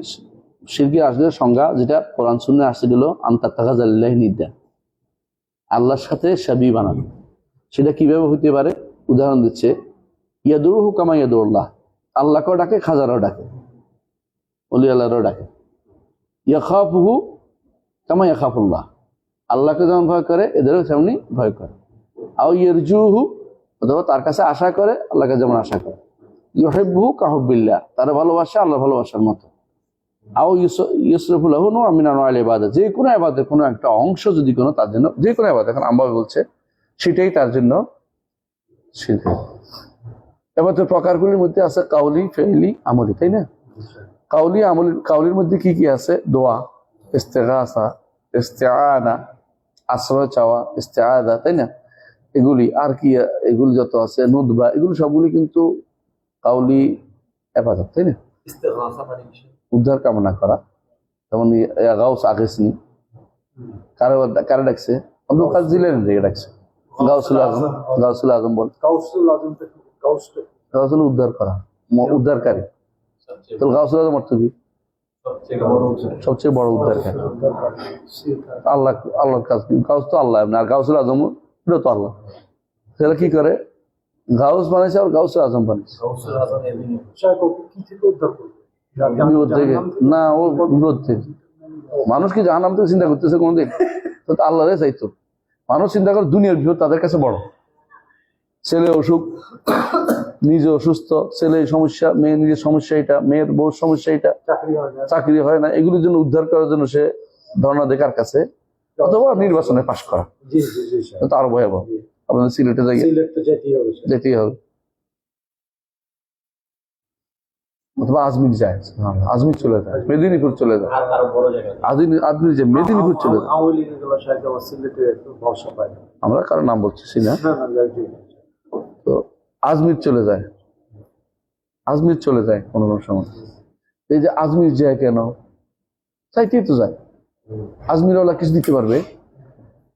শিরকি আসলে সংজ্ঞা যেটা কোরআন সুন্নাহ আসছে দিল আনতাত্তাখাযালিল্লাহি নিদ্দা, আল্লাহর সাথে সাবি বানানো। সেটা কিভাবে হইতে পারে? উদাহরণ দিচ্ছে, ইয়াদুরুহু কামা ইয়াদুল্লাহ, আল্লাহকেও ডাকে, খাজারাও ডাকে, ওলি আল্লাহরও ডাকে। ইয়াখাফুহু কামা ইয়াখাফুল্লাহ, আল্লাহকে যেমন ভয় করে এদেরও তেমনি ভয় করে। আও ইয়ারজুহু, অথবা তার কাছে আশা করে আল্লাহকে যেমন আশা করে। ইউহিব্বুহু কাহুব্বিল্লাহ, তারা ভালোবাসে আল্লাহ ভালোবাসার মতো। আও ইউসরিফু লাহু নূরাম মিন আনওয়াইল ইবাদাত, যে কোনো ইবাদতের কোনো একটা অংশ যদি কোনো তার জন্য, যে কোনো ইবাদত এখন আমরা বলছে সেটাই তার জন্য শিরক। ইবাদতের প্রকারগুলির মধ্যে আছে কাউলি, ফেইলি, আমলি, তাই না? কাউলি, আমলি, কাউলির মধ্যে কি কি আছে? দোয়া, ইস্তেগাসা, ইস্তেআনা, আশ্রয় চাওয়া, ইস্তেআদা, তাই না? এগুলি আর কি, এগুলি যত আছে নুদবা, এগুলি সবগুলি কিন্তু কাউলি ইবাদত, তাই না? ইস্তেগহাসা মানে কি? উদ্ধার কামনা করা। যেমন গাউস আগেসনি, কারে ডাকছে? আব্দুল কাদের জিলানী থেকে ডাকছে। গাউসুল আজম, গাউসুল আজম বল, গাউসুল আজম থেকে গাউসটা গাউসুল উদ্ধার করা, উদ্ধারকারী। তো গাউসুল আজম অর্থ কি? সবচেয়ে বড় উদ্ধারকারী। আল্লাহ, আল্লাহর কাজ। গাউস তো আল্লাহ, আর গাউসুল আজম এটা তো আল্লাহ। তাহলে কি করে? গাউস বানাইছে আর গাউসুল আজম বানাইছে। গাউসুল আজম এমনি কি থেকে উদ্ধার করবে? বিপদ থেকে না, ও বিপদ থেকে। মানুষ কি জাহান্নাম থেকে চিন্তা করতেছে কোনদিন? তো আল্লাহরে চাইতো। মানুষ চিন্তা করে দুনিয়ার বিপদ তাদের কাছে বড়। ছেলে অসুখ, নিজে অসুস্থ, ছেলে সমস্যা, মেয়ে নিজের সমস্যা এটা, মেয়ের বউর সমস্যা এটা, চাকরি হয় না, এগুলির জন্য উদ্ধার করার জন্য সে ধর্ণা দেখার কাছে, অথবা নির্বাচনে পাশ করা। জি জি জি স্যার। তো আরো ভয়াবহ। আপনাদের সিলেটে যাই, সিলেট তো যেতেই হবে স্যার। যেতেই হবে। অথবা আজমির যায়, আজমির চলে যায়, মেদিনীপুর চলে যায়, আরো বড় জায়গা। আজমির যে মেদিনীপুর চলে যায়। আওয়ামী লীগের গুলো সাহেব আমার সিলেটে একটু ভরসা পায় না। আমরা কারো নাম বলতেছি না। না না যাইতেই হবে। তো আজমির চলে যায়, আজমির চলে যায় কোনো কোনো সময়। এই যে আজমির যায় কেন? চাইতেই তো যায়। আজমির ওলা কিছু দিতে পারবে?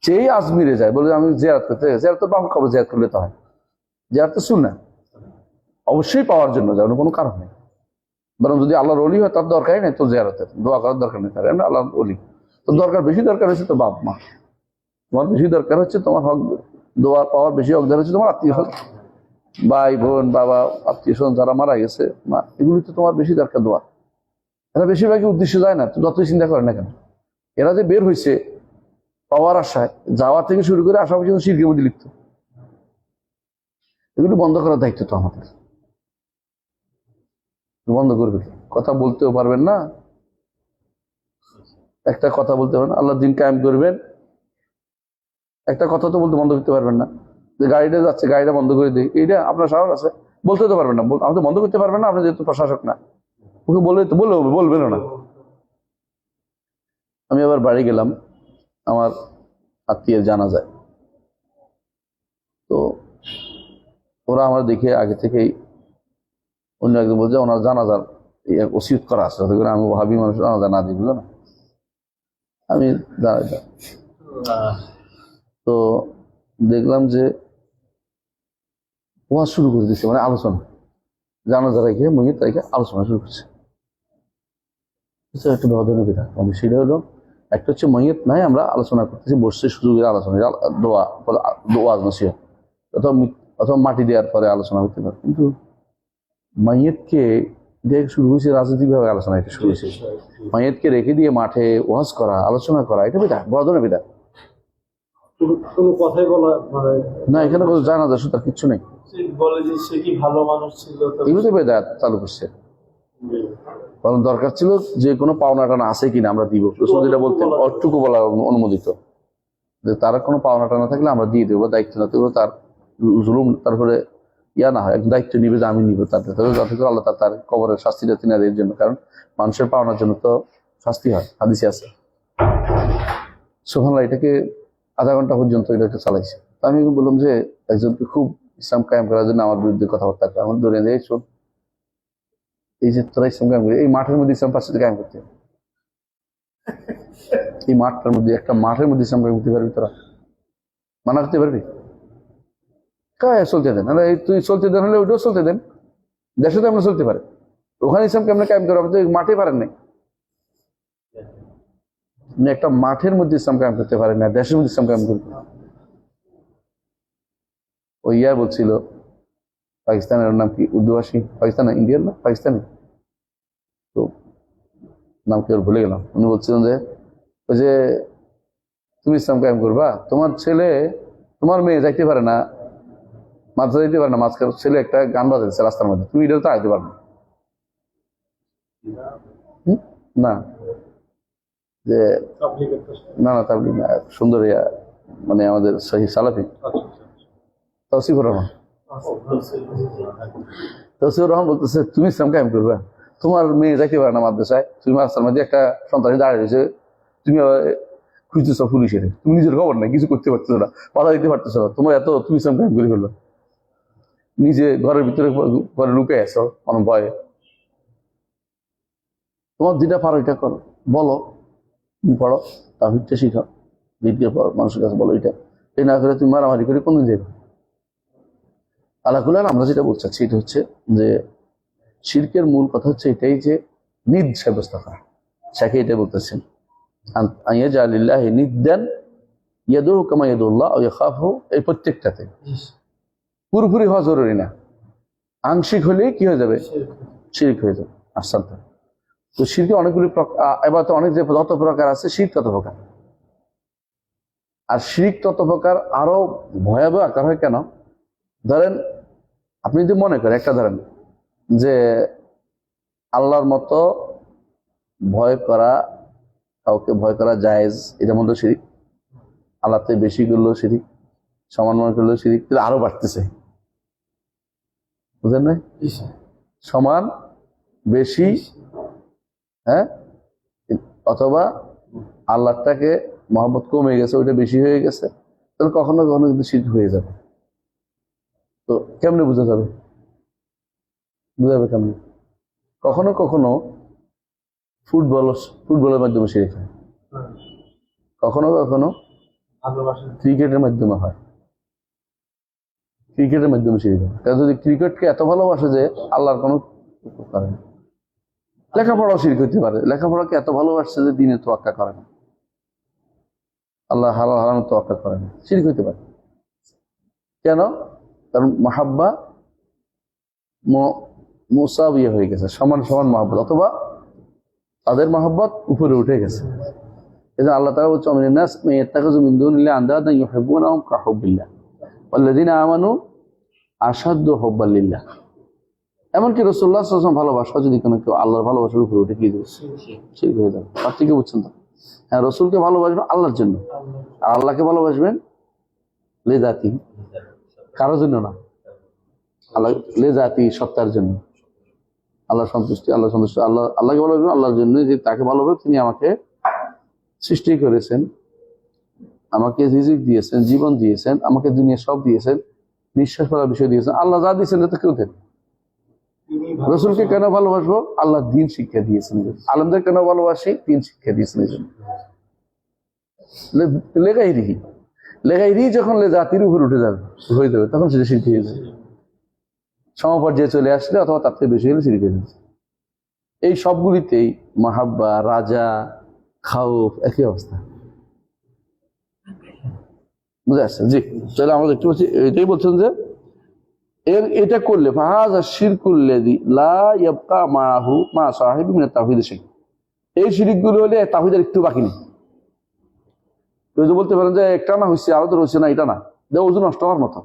যেই আজমিরে যায় বলে আমি জিয়ারত করতে, জিয়ারত তো বাম কবে জিয়ারত করলে তো হয়, জিয়ারত তো শুন না, অবশ্যই পাওয়ার জন্য যায়, কোনো কারণ নেই। বরং যদি আল্লাহর ওলি হয় তার দরকারই নেই তো জিয়ারতের, দোয়া করার দরকার নেই তার, আমরা আল্লাহর ওলি। তো দরকার বেশি দরকার হচ্ছে তো বাপ মা, তোমার বেশি দরকার হচ্ছে, তোমার হক দোয়া পাওয়ার বেশি হকদার হচ্ছে তোমার আত্মীয়, ভাই বোন, বাবা, আত্মীয় স্বজন যারা মারা গেছে, মা, এগুলি তো তোমার বেশি দরকার দোয়া। এরা বেশিরভাগই উদ্দেশ্য যায় না, তো যতই চিন্তা করে না কেন। এরা যে বের হয়েছে পাওয়ার আশায়, যাওয়া থেকে শুরু করে আসা পর্যন্ত শিরকের মধ্যে লিপ্ত। এগুলি বন্ধ করার দায়িত্ব তো আমাদের। বন্ধ করবে, কথা বলতেও পারবেন না, একটা কথা বলতে পারবেন, আল্লাহ দিন কায়েম করবেন, একটা কথা তো বলতে বন্ধ করতে পারবেন না। যে গাড়িটা যাচ্ছে, গাড়িটা বন্ধ করে দিই, এইটা আপনার সাহস আছে? বলতে তো পারবেন না, আপনি তো বন্ধ করতে পারবেন না, আপনি যেহেতু প্রশাসক না। ওকে বলে তো বলে হবে, বলবেনও না। আমি আবার বাড়ি গেলাম, আমার আত্মীয়ের জানাজায়। তো ওরা আমার দেখে আগে থেকেই অন্য একজন বলছে ওনার জানাজার ওসিয়ত করা আছে, যাতে করে আমি ভাবি মানুষ জানাজা না দিই, বুঝলো না? আমি দাঁড়াই। তো দেখলাম যে ওয়াজ শুরু করে দিচ্ছে, মানে আলোচনা, জানাজা রেখে মহিত রেখে আলোচনা শুরু করছে। একটা ধরনের বিধান, সেটা হলো একটা হচ্ছে মহিত নাই, আমরা আলোচনা করতেছি, বসছে সুযোগের আলোচনা, দোয়া, দোয়া নসিহত, অথবা মাটি দেওয়ার পরে আলোচনা হতে পারে। কিন্তু মাইয়েতকে দেখে শুরু হয়েছে রাজনৈতিকভাবে আলোচনা, এটা শুরু হয়েছে। মাইয়েতকে রেখে দিয়ে মাঠে ওয়াজ করা, আলোচনা করা, এটা বিদা, বড় ধরনের বিদা। কোনো কথাই বলা মানে না, এখানে কোনো জানাজা সুতা কিচ্ছু নেই। বলে যে সে কি ভালো মানুষ ছিল, এগুলো বেদা চালু করছে। কারণ দরকার ছিল যে কোনো পাওনা টানা আছে কিনা আমরা দিব, যেটা বলতেন অটুকু বলা অনুমোদিত, যে তার কোনো পাওনা টানা থাকলে আমরা দিয়ে দেবো, দায়িত্ব না থাকলে তার জুলুম, তারপরে ইয়া না হয়, দায়িত্ব নিবে যে আমি নিব তাতে, যাতে করে আল্লাহ তার কবরের শাস্তিটা তিনি এর জন্য, কারণ মানুষের পাওনার জন্য তো শাস্তি হয়, হাদিসে আছে। সুবহানাল্লাহ, এটাকে আধা ঘন্টা পর্যন্ত এটাকে চালাইছে। তো আমি বললাম যে একজনকে খুব ইসলাম কায়েম করার জন্য আমার বিরুদ্ধে কথাবার্তা করে, আমার ধরে দেয় শোন, এই যে তোরা ইসলাম কায়েম করে, এই মাঠের মধ্যে ইসলাম পাশে কায়েম করতে, এই মাঠটার মধ্যে, একটা মাঠের মধ্যে ইসলাম কায়েম করতে পারবি তোরা? মানা করতে পারবি? কায় চলতে দেন, তুই চলতে দেন হলে ওইটাও চলতে দেন, দেশে তো আমরা চলতে পারে, ওখানে ইসলাম কেমন কায়েম করে, আপনি মাঠে পারেন নাই। আপনি একটা মাঠের মধ্যে ইসলাম কায়েম করতে পারেন না, দেশের মধ্যে ইসলাম কায়েম করতে। ওই ইয়া বলছিল পাকিস্তানের নাম কি, উর্দুভাষী পাকিস্তান, ইন্ডিয়ান না পাকিস্তানি, তো নাম কি ওর ভুলে গেলাম। উনি বলছিলেন যে ওই যে তুমি ইসলাম কায়েম করবা, তোমার ছেলে তোমার মেয়ে যাইতে পারে না, মাদ্রাসা যাইতে পারে না, মাঝখানে ছেলে একটা গান বাজাচ্ছে রাস্তার মধ্যে, তুমি এটা তো আইতে পারবে না। না যে না না তাবলীগ না, সুন্দর ইয়া মানে আমাদের সহি সালাফি তৌসিফুর রহমান। তৌসিফুর রহমান বলতেছে তুমি ইসলাম কায়েম করবে, তোমার মেয়ে যাইতে পারে না মাদ্রাসায়, তুমি রাস্তার মধ্যে একটা সন্ত্রাসী দাঁড়িয়ে রয়েছে, তুমি খুঁজতেছ পুলিশের, তুমি নিজের খবর নাই, কিছু করতে পারতেছো না, বাধা দিতে পারতেছো না, তোমার এত তুমি ইসলাম কায়েম করে ফেললো, নিজে ঘরের ভিতরে ঘরে লুকে আসো কোনো ভয়ে। তোমার যেটা পারো এটা করো, বলো তুমি পড়ো, তাওহীদটা শিখাও, দিনকে মানুষের কাছে বলো, এটা এই না করে তুমি মারামারি করে কোন যাবে। আলাকুল্লাহ আমরা যেটা বলছি সেটা হচ্ছে যে শিরকের মূল কথা হচ্ছে এটাই যে নিদ সাব্যস্ত করা। শাকে এটা বলতেছেন আইয়াজআলিল্লাহি নিদ্দান ইয়াদুহু কামা ইয়াদুল্লাহ আও ইয়াখাফু, এই প্রত্যেকটাতে পুরোপুরি হওয়া জরুরি না, আংশিক হলেই কি হয়ে যাবে, শিরক হয়ে যাবে। আসান্ত তো শিরকে অনেকগুলি এবার তো অনেক যে যত প্রকার আছে শিরক তত প্রকার, আর শিরক তত প্রকার আরো ভয়াবহ আকার হয় কেন, ধরেন আপনি যদি মনে করেন একটা ধরেন যে আল্লাহর মতো ভয় করা, কাউকে ভয় করা জায়েজ, এটার মধ্যে শিরিক, আল্লাহতে বেশি করলেও শিরিক, সমান মনে করলেও শিরিক, আরো বাড়তেছে, বুঝলেন না, সমান বেশি, হ্যাঁ, অথবা আল্লাহটাকে মহব্বত কমে গেছে, ওইটা বেশি হয়ে গেছে, তাহলে কখনো কখনো কিন্তু শিরক হয়ে যাবে। তো কেমনে বোঝা যাবে, কেমনে, কখনো কখনো ফুটবলের মাধ্যমে শিরক হয়, কখনো কখনো ক্রিকেটের মাধ্যমে হয়, ক্রিকেটের মাধ্যমে শিরক হয়। কারণ যদি ক্রিকেটকে এত ভালোবাসে যে আল্লাহর কোনো করে না, লেখাপড়াও শিরক হইতে পারে, লেখাপড়াকে এত ভালোবাসছে যে দিনে তোয়াক্কা করে না, আল্লাহ হালাল হারাম তোয়াক্কা করে না, শিরক হইতে পারে। কেন? কারণ মাহাব্বা মুসাবিয়া হয়ে গেছে, সমান সমান মহব্বত, অথবা তাদের মহব্বত উপরে উঠে গেছে। এই যে আল্লাহ তাআলা বলছে আমিনান নাস মান ইয়াত্তাখিযু মিন দুনিল্লাহি আনদাদান ইউহিব্বুনাহুম কাহুব্বিল্লাহ ওয়াল্লাযীনা আমানু আশাদ্দু হুব্বান লিল্লাহ। এমনকি রাসূলুল্লাহ সাল্লাল্লাহু আলাইহি ওয়াসাল্লাম ভালোবাসা যদি কোনো কেউ আল্লাহর ভালোবাসার উপরে উঠে গিয়ে শিরক হয়ে যাবে। পার্থক্য বুঝছেন তো? হ্যাঁ, রাসূলকে ভালোবাসবেন আল্লাহর জন্য, আর আল্লাহকে ভালোবাসবেন লিযাতি, কারোর জন্য না, আল্লাহ লিযাতি, সত্তার জন্য, আল্লাহ সন্তুষ্টি, আল্লাহ সন্তুষ্টি, আল্লাহকে ভালোবাসবেন আল্লাহর জন্য, যে তাকে ভালোবাসবেন তিনি আমাকে সৃষ্টি করেছেন, আমাকে রিজিক দিয়েছেন, জীবন দিয়েছেন, আমাকে দুনিয়া সব দিয়েছেন, নিঃশ্বাস করার বিষয় দিয়েছেন, আল্লাহ যা দিয়েছেন এটা কেউ দেন। রসুলকে কেন ভালোবাসবো? আল্লাহ দিন শিক্ষা দিয়েছেন। আলেমদের কেন ভালোবাসি? দিন শিক্ষা দিয়েছেন। লেগাইরি যখন জাতির উপর উঠে যাবে, হয়ে যাবে, তখন সেটা শিরক হয়ে যাবে। সমপর্যায়ে চলে আসলে অথবা তার থেকে বেশি হলে শিরক হয়ে যাবে। এই সবগুলিতেই মাহাব্বা, রাজা, খাউফ একই অবস্থা। বুঝে আসছে? জি, তাহলে আমরা দেখতে পাচ্ছি এটাই বলছেন যে এটা করলে ফাহাযা শিরকুল লাযী লা ইয়াবকা মাআহু মা সাহিবি মিনাত তাওহীদ শাই। এই শিরকগুলো হলে তাওহীদের একটু বাকি নেই। কেউ যদি বলতে পারেন যে একটা না হচ্ছে আরো তো রয়েছে না, এটা না, যে ওযু নষ্ট হওয়ার মতো।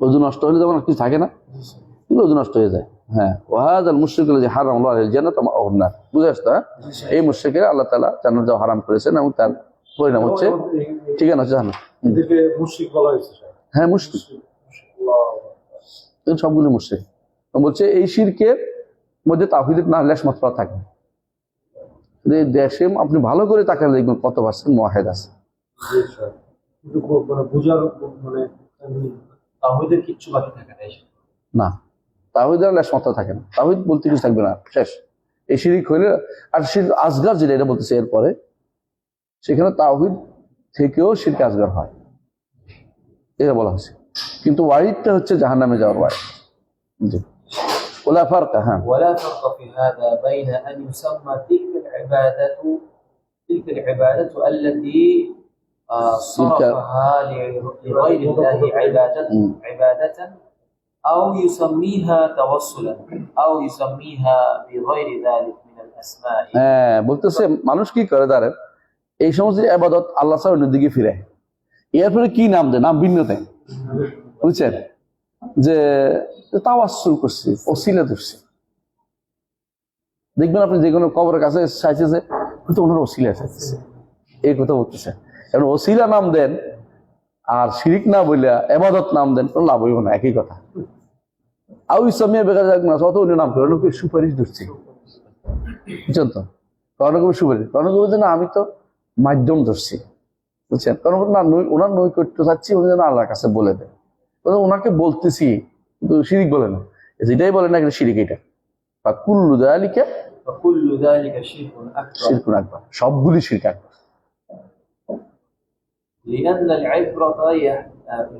ওযু নষ্ট হলে যেমন কিছু থাকে না, কিন্তু ওযু নষ্ট হয়ে যায়। হ্যাঁ, ওয়াহাযাল মুশরিকুল লাযী হারামাল্লাহু আলাইহিল জান্নাত ওয়া মাআহুন নার। বুঝে আসছে? এই মুশরিকেরা আল্লাহ তাআলা জান্নাত যাওয়া হারাম করেছেন এবং তার পরিণাম হচ্ছে ঠিকানা হচ্ছে জাহান্নাম। এদেরকে মুশরিক বলা হয়েছে। হ্যাঁ, মুশরিক, সবগুলো মুশরিক। বলছে এই শিরকের মধ্যে তাওহীদের না লেশ মাত্রা থাকে। দেশে আপনি ভালো করে তাকালে দেখবেন কত পার্সেন্ট মুওয়াহিদ আছে। কিন্তু মানে বুঝার মানে তাওহীদের কিচ্ছু বাকি থাকে না, তাওহীদের লেশ মাত্রা থাকে না, তাওহীদ বলতে কিছু থাকবে না, শেষ। এই শিরক হইলে, আর শিরক আসগার যেটা এটা বলতেছে এরপরে, সেখানে তাওহীদ থেকেও শিরক আসগার হয়, এটা বলা হয়েছে। কিন্তু ওয়াইডটা হচ্ছে জাহান্নামে যাওয়ার ওয়াইড। জি, ওলা ফারকা, হ্যাঁ ولا فرق في هذا بين أن يسمى تلك العبادة التي صرفها لغير الله عبادة أو يسميها توسلا أو يسميها بغير ذلك من الأسماء. হ্যাঁ, বলতেছে মানুষ কি করে দাঁড়েন এই সমস্ত আবাদত আল্লাহ ছাড়া অন্যের দিকে ফিরে, এরপরে কি নাম দেয়, নাম ভিন্ন দেয়, বুঝছেন? যে তাওয়াসসুল করছি, ওসিলা ধরছি। দেখবেন আপনি যে কোনো কবরের কাছে চাইতেছে কিন্তু ওনার ওসিলা চাইতেছে, এই কথা বলতেছে। কারণ ওসিলা নাম দেন আর শিরিক না বললে আবাদত নাম দেন, কোনো লাভ হইব না, একই কথা। আউ ইসলামিয়া বেকার যাক না, অত অন্য নাম করে সুপারিশ ধরছি, বুঝছেন তো? কর্ণকবি সুপারিশ, কর্ণকবি না, আমি তো মাধ্যম ধরছি, বুঝছেন? কারণ না ওনার নৈকট্য চাচ্ছি, উনি যেন আল্লাহর কাছে বলে দেয়, ওনাকে বলতেছি কিন্তু শিরিক বলে না, যেটাই বলে না এটা শিরিক, এটা বা কুল্লু যালিকা فكل ذلك شرك أكبر শিরকুন আকবার, সবগুলি শিরক আকবার।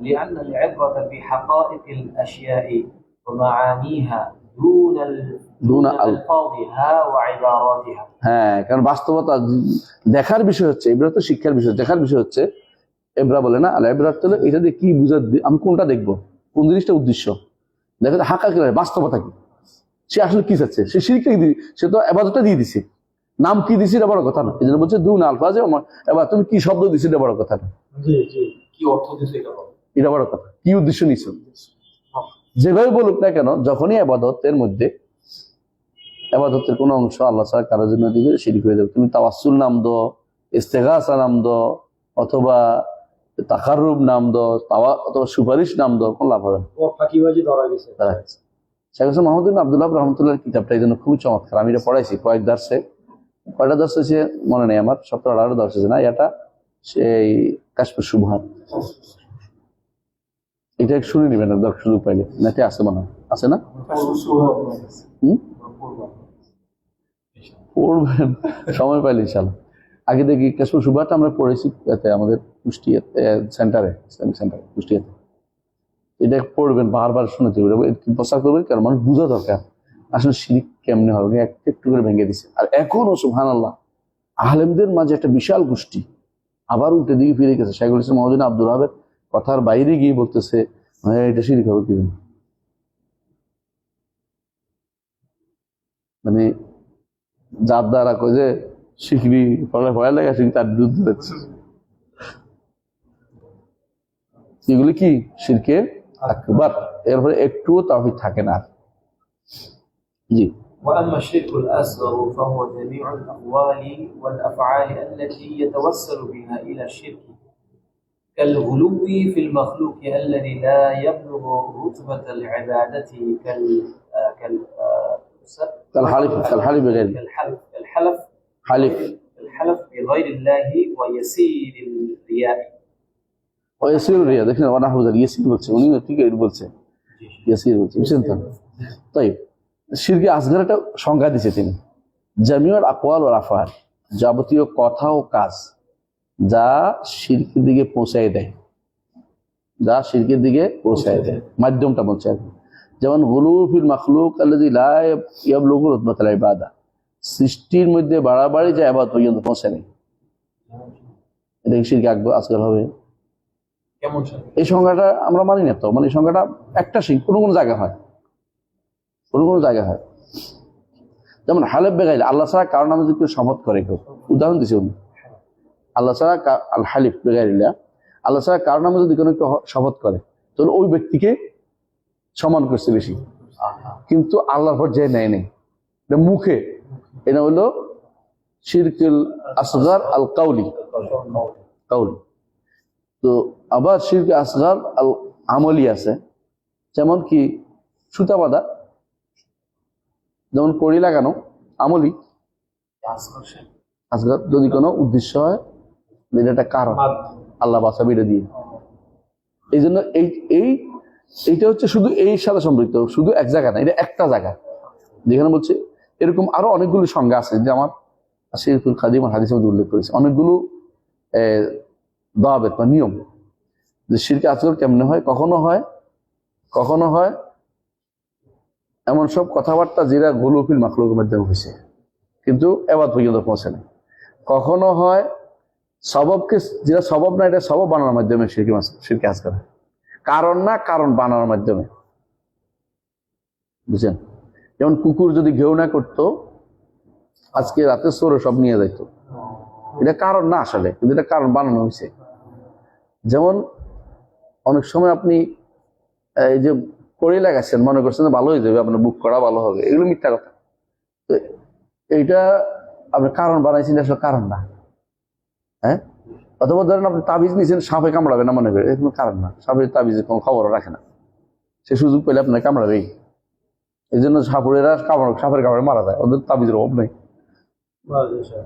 لأن العبرة بحقائق الأشياء ومعانيها دون ألفاظها وعباراتها. হ্যাঁ, কারণ বাস্তবতা দেখার বিষয় হচ্ছে, এবারে তো শিক্ষার বিষয়, দেখার বিষয় হচ্ছে এবরা বলে না, আল এবরাত হলো এটা দিয়ে কি বুঝা, আমি কোনটা দেখবো, কোন জিনিসটা উদ্দেশ্য দেখা, হাঁকা কি বাস্তবতা কি, সে আসলে কি চাচ্ছে, সে শিরকটা কি, সে তো আবাদতটা দিয়ে দিছে, নাম কি দিছে এটা বড় কথা না। এই জন্য বলছে দুন আলফাজে, এবার তুমি কি শব্দ দিছো এটা বড় কথা না, জি জি, কি অর্থ দিছে এটা বড় কথা, কি উদ্দেশ্য নিছো। যেভাবে বলুক না কেন, যখনই আবাদতের মধ্যে আবাদতের কোনো অংশ আল্লাহ ছাড়া কারোর জন্য দিবে, শিরক হয়ে যাবে। তুমি তাওয়াসসুল নাম দো, ইস্তেগাসা নাম দো, অথবা তাকাররুব নাম দো, অথবা সুপারিশ নাম দো, কোনো লাভ হবে না। ও ফাঁকিবাজি ধরা গেছে। শেখ হোসেন মোহাম্মদ বিন আব্দুল্লাহ রহমতুল্লাহ কিতাবটা এই জন্য খুবই চমৎকার। আমি এটা পড়াইছি কয়েক দার্সে, কয়টা দার্স হয়েছে মনে নেই আমার, 17-18 দার্স হয়েছে না, এটা সেই কাশফুস শুবহাত, এটা শুনে নিবেন দরকার সুযোগ পাইলে, নাকি আছে মনে হয়, আছে না? পড়বেন সময় পাইলে ইনশাল্লাহ। আগে দেখি কাশফুস শুবহাতটা আমরা পড়েছি আমাদের কুষ্টিয়া সেন্টারে, ইসলামিক সেন্টারে কুষ্টিয়াতে। এটা পড়বেন, বারবার শুনতে হবে, প্রচার করবেন, কারণ মানুষ বোঝা দরকার আসলে শিরিক কেমনে হবে, একটু করে ভেঙে দিছে। আর এখনো সুবহানাল্লাহ আলেমদের মাঝে একটা বিশাল গোষ্ঠী আবার উল্টে দিকে ফিরে গেছে। শাইখুল ইসলাম মুহাম্মদ বিন আব্দুল ওয়াহাবের কথার বাইরে গিয়ে বলতেছে এটা শিরিক হবে কি, মানে যার দ্বারা কয় যে শিখবি পড়া লেখা শিখবি, তার বিরুদ্ধে যাচ্ছে। এগুলি কি শিরকের আকবার, এরপরে একটুও তাওহীদ থাকে না। জি। وأما الشرك الأصغر فهو جميع الأقوال والأفعال التي يتوسل بها إلى الشرك كالغلو في المخلوق الذي لا يبلغ رتبة العبادة كالحلف بغير الحلف بغير الله ويسير الرياء ويسير الرياء। দেখেন ওয়ানাহুযাল ইয়াসির বলছে, উনি ঠিক এই বলছে, ইয়াসির বলছে, বুঝছেন তো? তাই শিরকে আসগার একটা সংজ্ঞা দিয়েছে তিনি, জামিউল আকওয়াল ওয়াল আফআল, যাবতীয় কথা ও কাজ যা শিরকের দিকে পৌঁছায় দেয়, যা শিরকের দিকে পৌঁছায় দেয়, মাধ্যমটা বলছে আর কি। যেমন গুলু ফিল মাখলুক আল্লাযী লা ইয়াবলুগু রুতবাতাল ইবাদা, সৃষ্টির মধ্যে বাড়াবাড়ি যা ইবাদত পর্যন্ত পৌঁছে নেই, এটা কি শিরকে আসগার হবে? কেমন? এই সংজ্ঞাটা আমরা মানি না তো, মানে এই সংজ্ঞাটা একটা কোনো কোনো জায়গা হয়, কোনো কোনো জায়গা হয়। যেমন হালেফ বেগাইল, আল্লাহ ছাড়া কারো নামে যদি কেউ শপথ করে, কেউ উদাহরণ দিচ্ছে উনি, আল্লাহ ছাড়া আল হালিফ বেগাইল্লা, আল্লাহ ছাড়া কারো নামে যদি কোনো কেউ শপথ করে তাহলে ওই ব্যক্তিকে সমান করছে বেশি, কিন্তু আল্লাহর পর্যায়ে নেয় নেই, এটা মুখে, এটা হলো শিরকুল আসগার আল কাউলি। তো আবার শিরক আসগার আল আমলি আছে, যেমন কি সুতা বাঁধা, যেমন কড়ি লাগানো, আমলি আসগার, যদি কোনো উদ্দেশ্য হয়, এটা কারণ আল্লাহ বাঁচাবে এটা দিয়ে। এই জন্য এইটা হচ্ছে শুধু এই সাথে সম্পৃক্ত, শুধু এক জায়গা না, এটা একটা জায়গা যেখানে বলছে। এরকম আরো অনেকগুলো সংজ্ঞা আছে, যে আমার শিরকুল কাদিম হাদিসের মধ্যে উল্লেখ করেছে, অনেকগুলো দাওয়াত বা নিয়ম, যে শিরকে আসগার কেমনে হয়, কখনো হয় এমন সব কথাবার্তা যেটা গোলফিল মাখলুকের মাধ্যমে হয়েছে, কিন্তু এবার পর্যন্ত পৌঁছে না। কখনো হয় সববকে, যেটা সবব না এটা সবব বানানোর মাধ্যমে শিরকে আসগার, কারণ না কারণ বানানোর মাধ্যমে, বুঝছেন? যেমন কুকুর যদি ঘেউ না করতো, আজকে রাতে চোরে সব নিয়ে যাইত, এটা কারণ না আসলে, কিন্তু এটা কারণ বানানো হয়েছে। যেমন অনেক সময় আপনি এই যে কড়ি লাগাচ্ছেন, মনে করছেন যে ভালো হয়ে যাবে, আপনার বুক করা ভালো হবে, এগুলো মিথ্যা কথা। তো এইটা আপনি কারণ বানাইছেন, আসলে কারণ না। হ্যাঁ, অথবা ধরেন আপনি তাবিজ নিয়েছেন, সাপে কামড়াবে না মনে করে, এর কোনো কারণ না। সাপের তাবিজের কোনো খবরও রাখে না, সে সুযোগ পেলে আপনার কামড়াবেই। এই জন্য সাপুরেরা সাপের কামড়ে মারা যায়, ওদের তাবিজের অভাব নেই।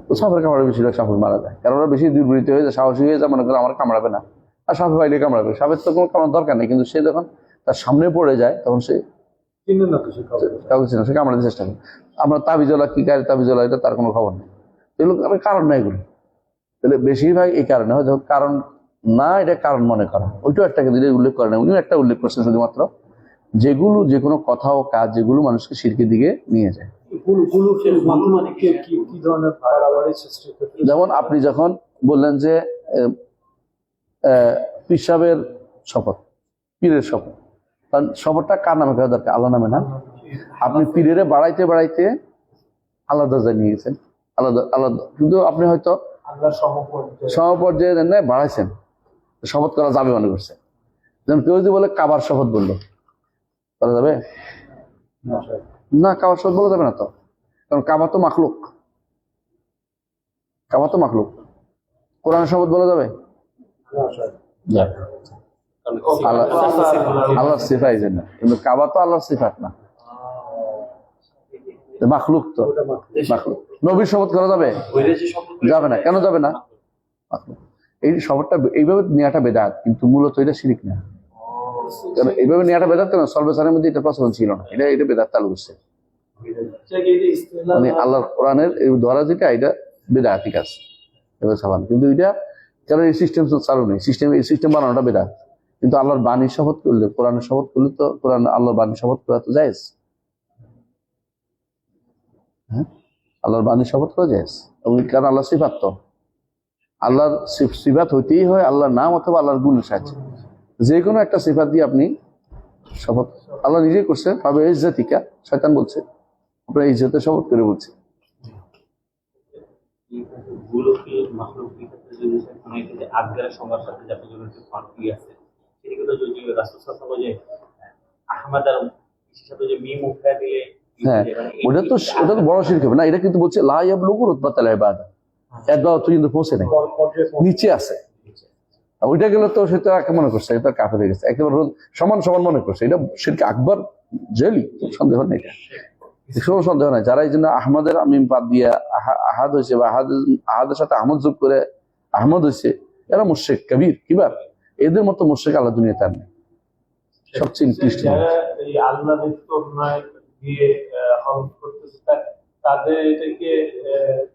তো সাপের কামড়ে বেশিরভাগ সাপুর মারা যায়, কারণ ওরা বেশি দুর্বৃত্ত হয়ে যায়, সাহসী হয়ে যায়, মনে করে আমার কামড়াবে না, আর সাপে পাইলে কামড়াবে। সাপের তো কোনো কামড়ার দরকার নেই, কিন্তু সে যখন তার সামনে পড়ে যায় তখন সে চিনেন না তো সে খবর। কাউকে চেনে, সে কামড়াতে চেষ্টা করে। আমরা তাবিজওয়ালা কি গাড়ি তাবিজওয়ালা, এটা তার কোনো খবর নেই। এগুলো কারণ না, এগুলো তাহলে বেশিরভাগ এই কারণে হয়, যখন কারণ না এটা কারণ মনে করা। ওইটাও একটা কিন্তু উল্লেখ করে না, উনিও একটা উল্লেখ করছেন শুধুমাত্র, যেগুলো যে কোনো কথা ও কাজ যেগুলো মানুষকে শিরকের দিকে নিয়ে যায়। কি ধরনের বাড়াবাড়ি সৃষ্টি করতে? যেমন আপনি যখন বললেন যে পিসাবের শপথ, পীরের শপথ, কারণ শপথটা কার নামে করা দরকার? আল্লাহ নামে না? আপনি পীরের বাড়াইতে বাড়াইতে আল্লাহ দরজায় নিয়ে গেছেন, আলাদা আলাদা, কিন্তু আপনি হয়তো আল্লাহর সমপর্যায়ে বাড়াইছেন, শপথ করা যাবে মনে করছে। যেমন কেউ যদি বলে কাবার শপথ বললো, করা যাবে না? কাবার শপথ বলা যাবে না তো, কারণ কাবা তো মাখলুক, কাবা তো মাখলুক। কোরআনের শপথ বলা যাবে? আল্লাহর সিফাত না, কিন্তু কাবা তো আল্লাহর সিফাত না, মাখলুক তো মাখলুক। নবীর শপথ করা যাবে? যাবে না। কেন যাবে না? এই শপথটা এইভাবে নেওয়াটা বেদাত, কিন্তু মূলত এটা শিরিক না। কারণ এইভাবে নেওয়াটা বেদাত কেন? সর্বসানের মধ্যে এটা প্রচলন ছিল না, এটা বেদাত চালু করছে। মানে আল্লাহর কোরআনের এই ধরা যেটা, এটা বেদাতি কাজ, এবার সাবান। কিন্তু এটা কারণ এই সিস্টেম চালু নেই, এই সিস্টেম বানানোটা বেদাত। কিন্তু আল্লাহর বাণীর শপথ করলে, কোরআনের শপথ করলে তো, কোরআন আল্লাহর বাণীর শপথ করা তো জায়েজ। হ্যাঁ, আল্লাহর বাণীর শপথ করা জায়েজ, এবং কারণ আল্লাহ সিফাত, তো আল্লাহর সিফাত হইতেই হয় আল্লাহর নাম অথবা আল্লাহর গুণের সাহায্যে। যে কোনো একটা সিফাত দিয়ে আপনি শপথ, আল্লাহ নিজেই করছে, ভাবে ইজ্জতিকা, শয়তান বলছে আপনার ইজ্জতের শপথ করে বলছে। হ্যাঁ, ওটা তো বড় শিরক হবে না। এটা কিন্তু বলছে লা ইয়াবলুগু রুতবাতাল ইবাদা, এতটাও তো কিন্তু পৌঁছে নাই, নিচে আছে। ওইটা গেলে তো সে তো একে মনে করছে এটা কাফের হয়ে গেছে, একেবারে সমান সমান মনে করছে। এটা শিরক আকবর জেলি, সন্দেহ নেই, এটা কোনো সন্দেহ নাই। যারা এই জন্য আহমদের আমিম বাদ দিয়ে আহাদ হয়েছে, বা আহাদের সাথে আহমদ যোগ করে আহমদ হয়েছে, এরা মুশরিক কবির কিবার। এদের মতো মুশরিক আল্লাহ দুনিয়াতে আর নেই, সবচেয়ে নিকৃষ্ট। আল্লাহ দিয়ে হজ করতেছে, তাদের এটাকে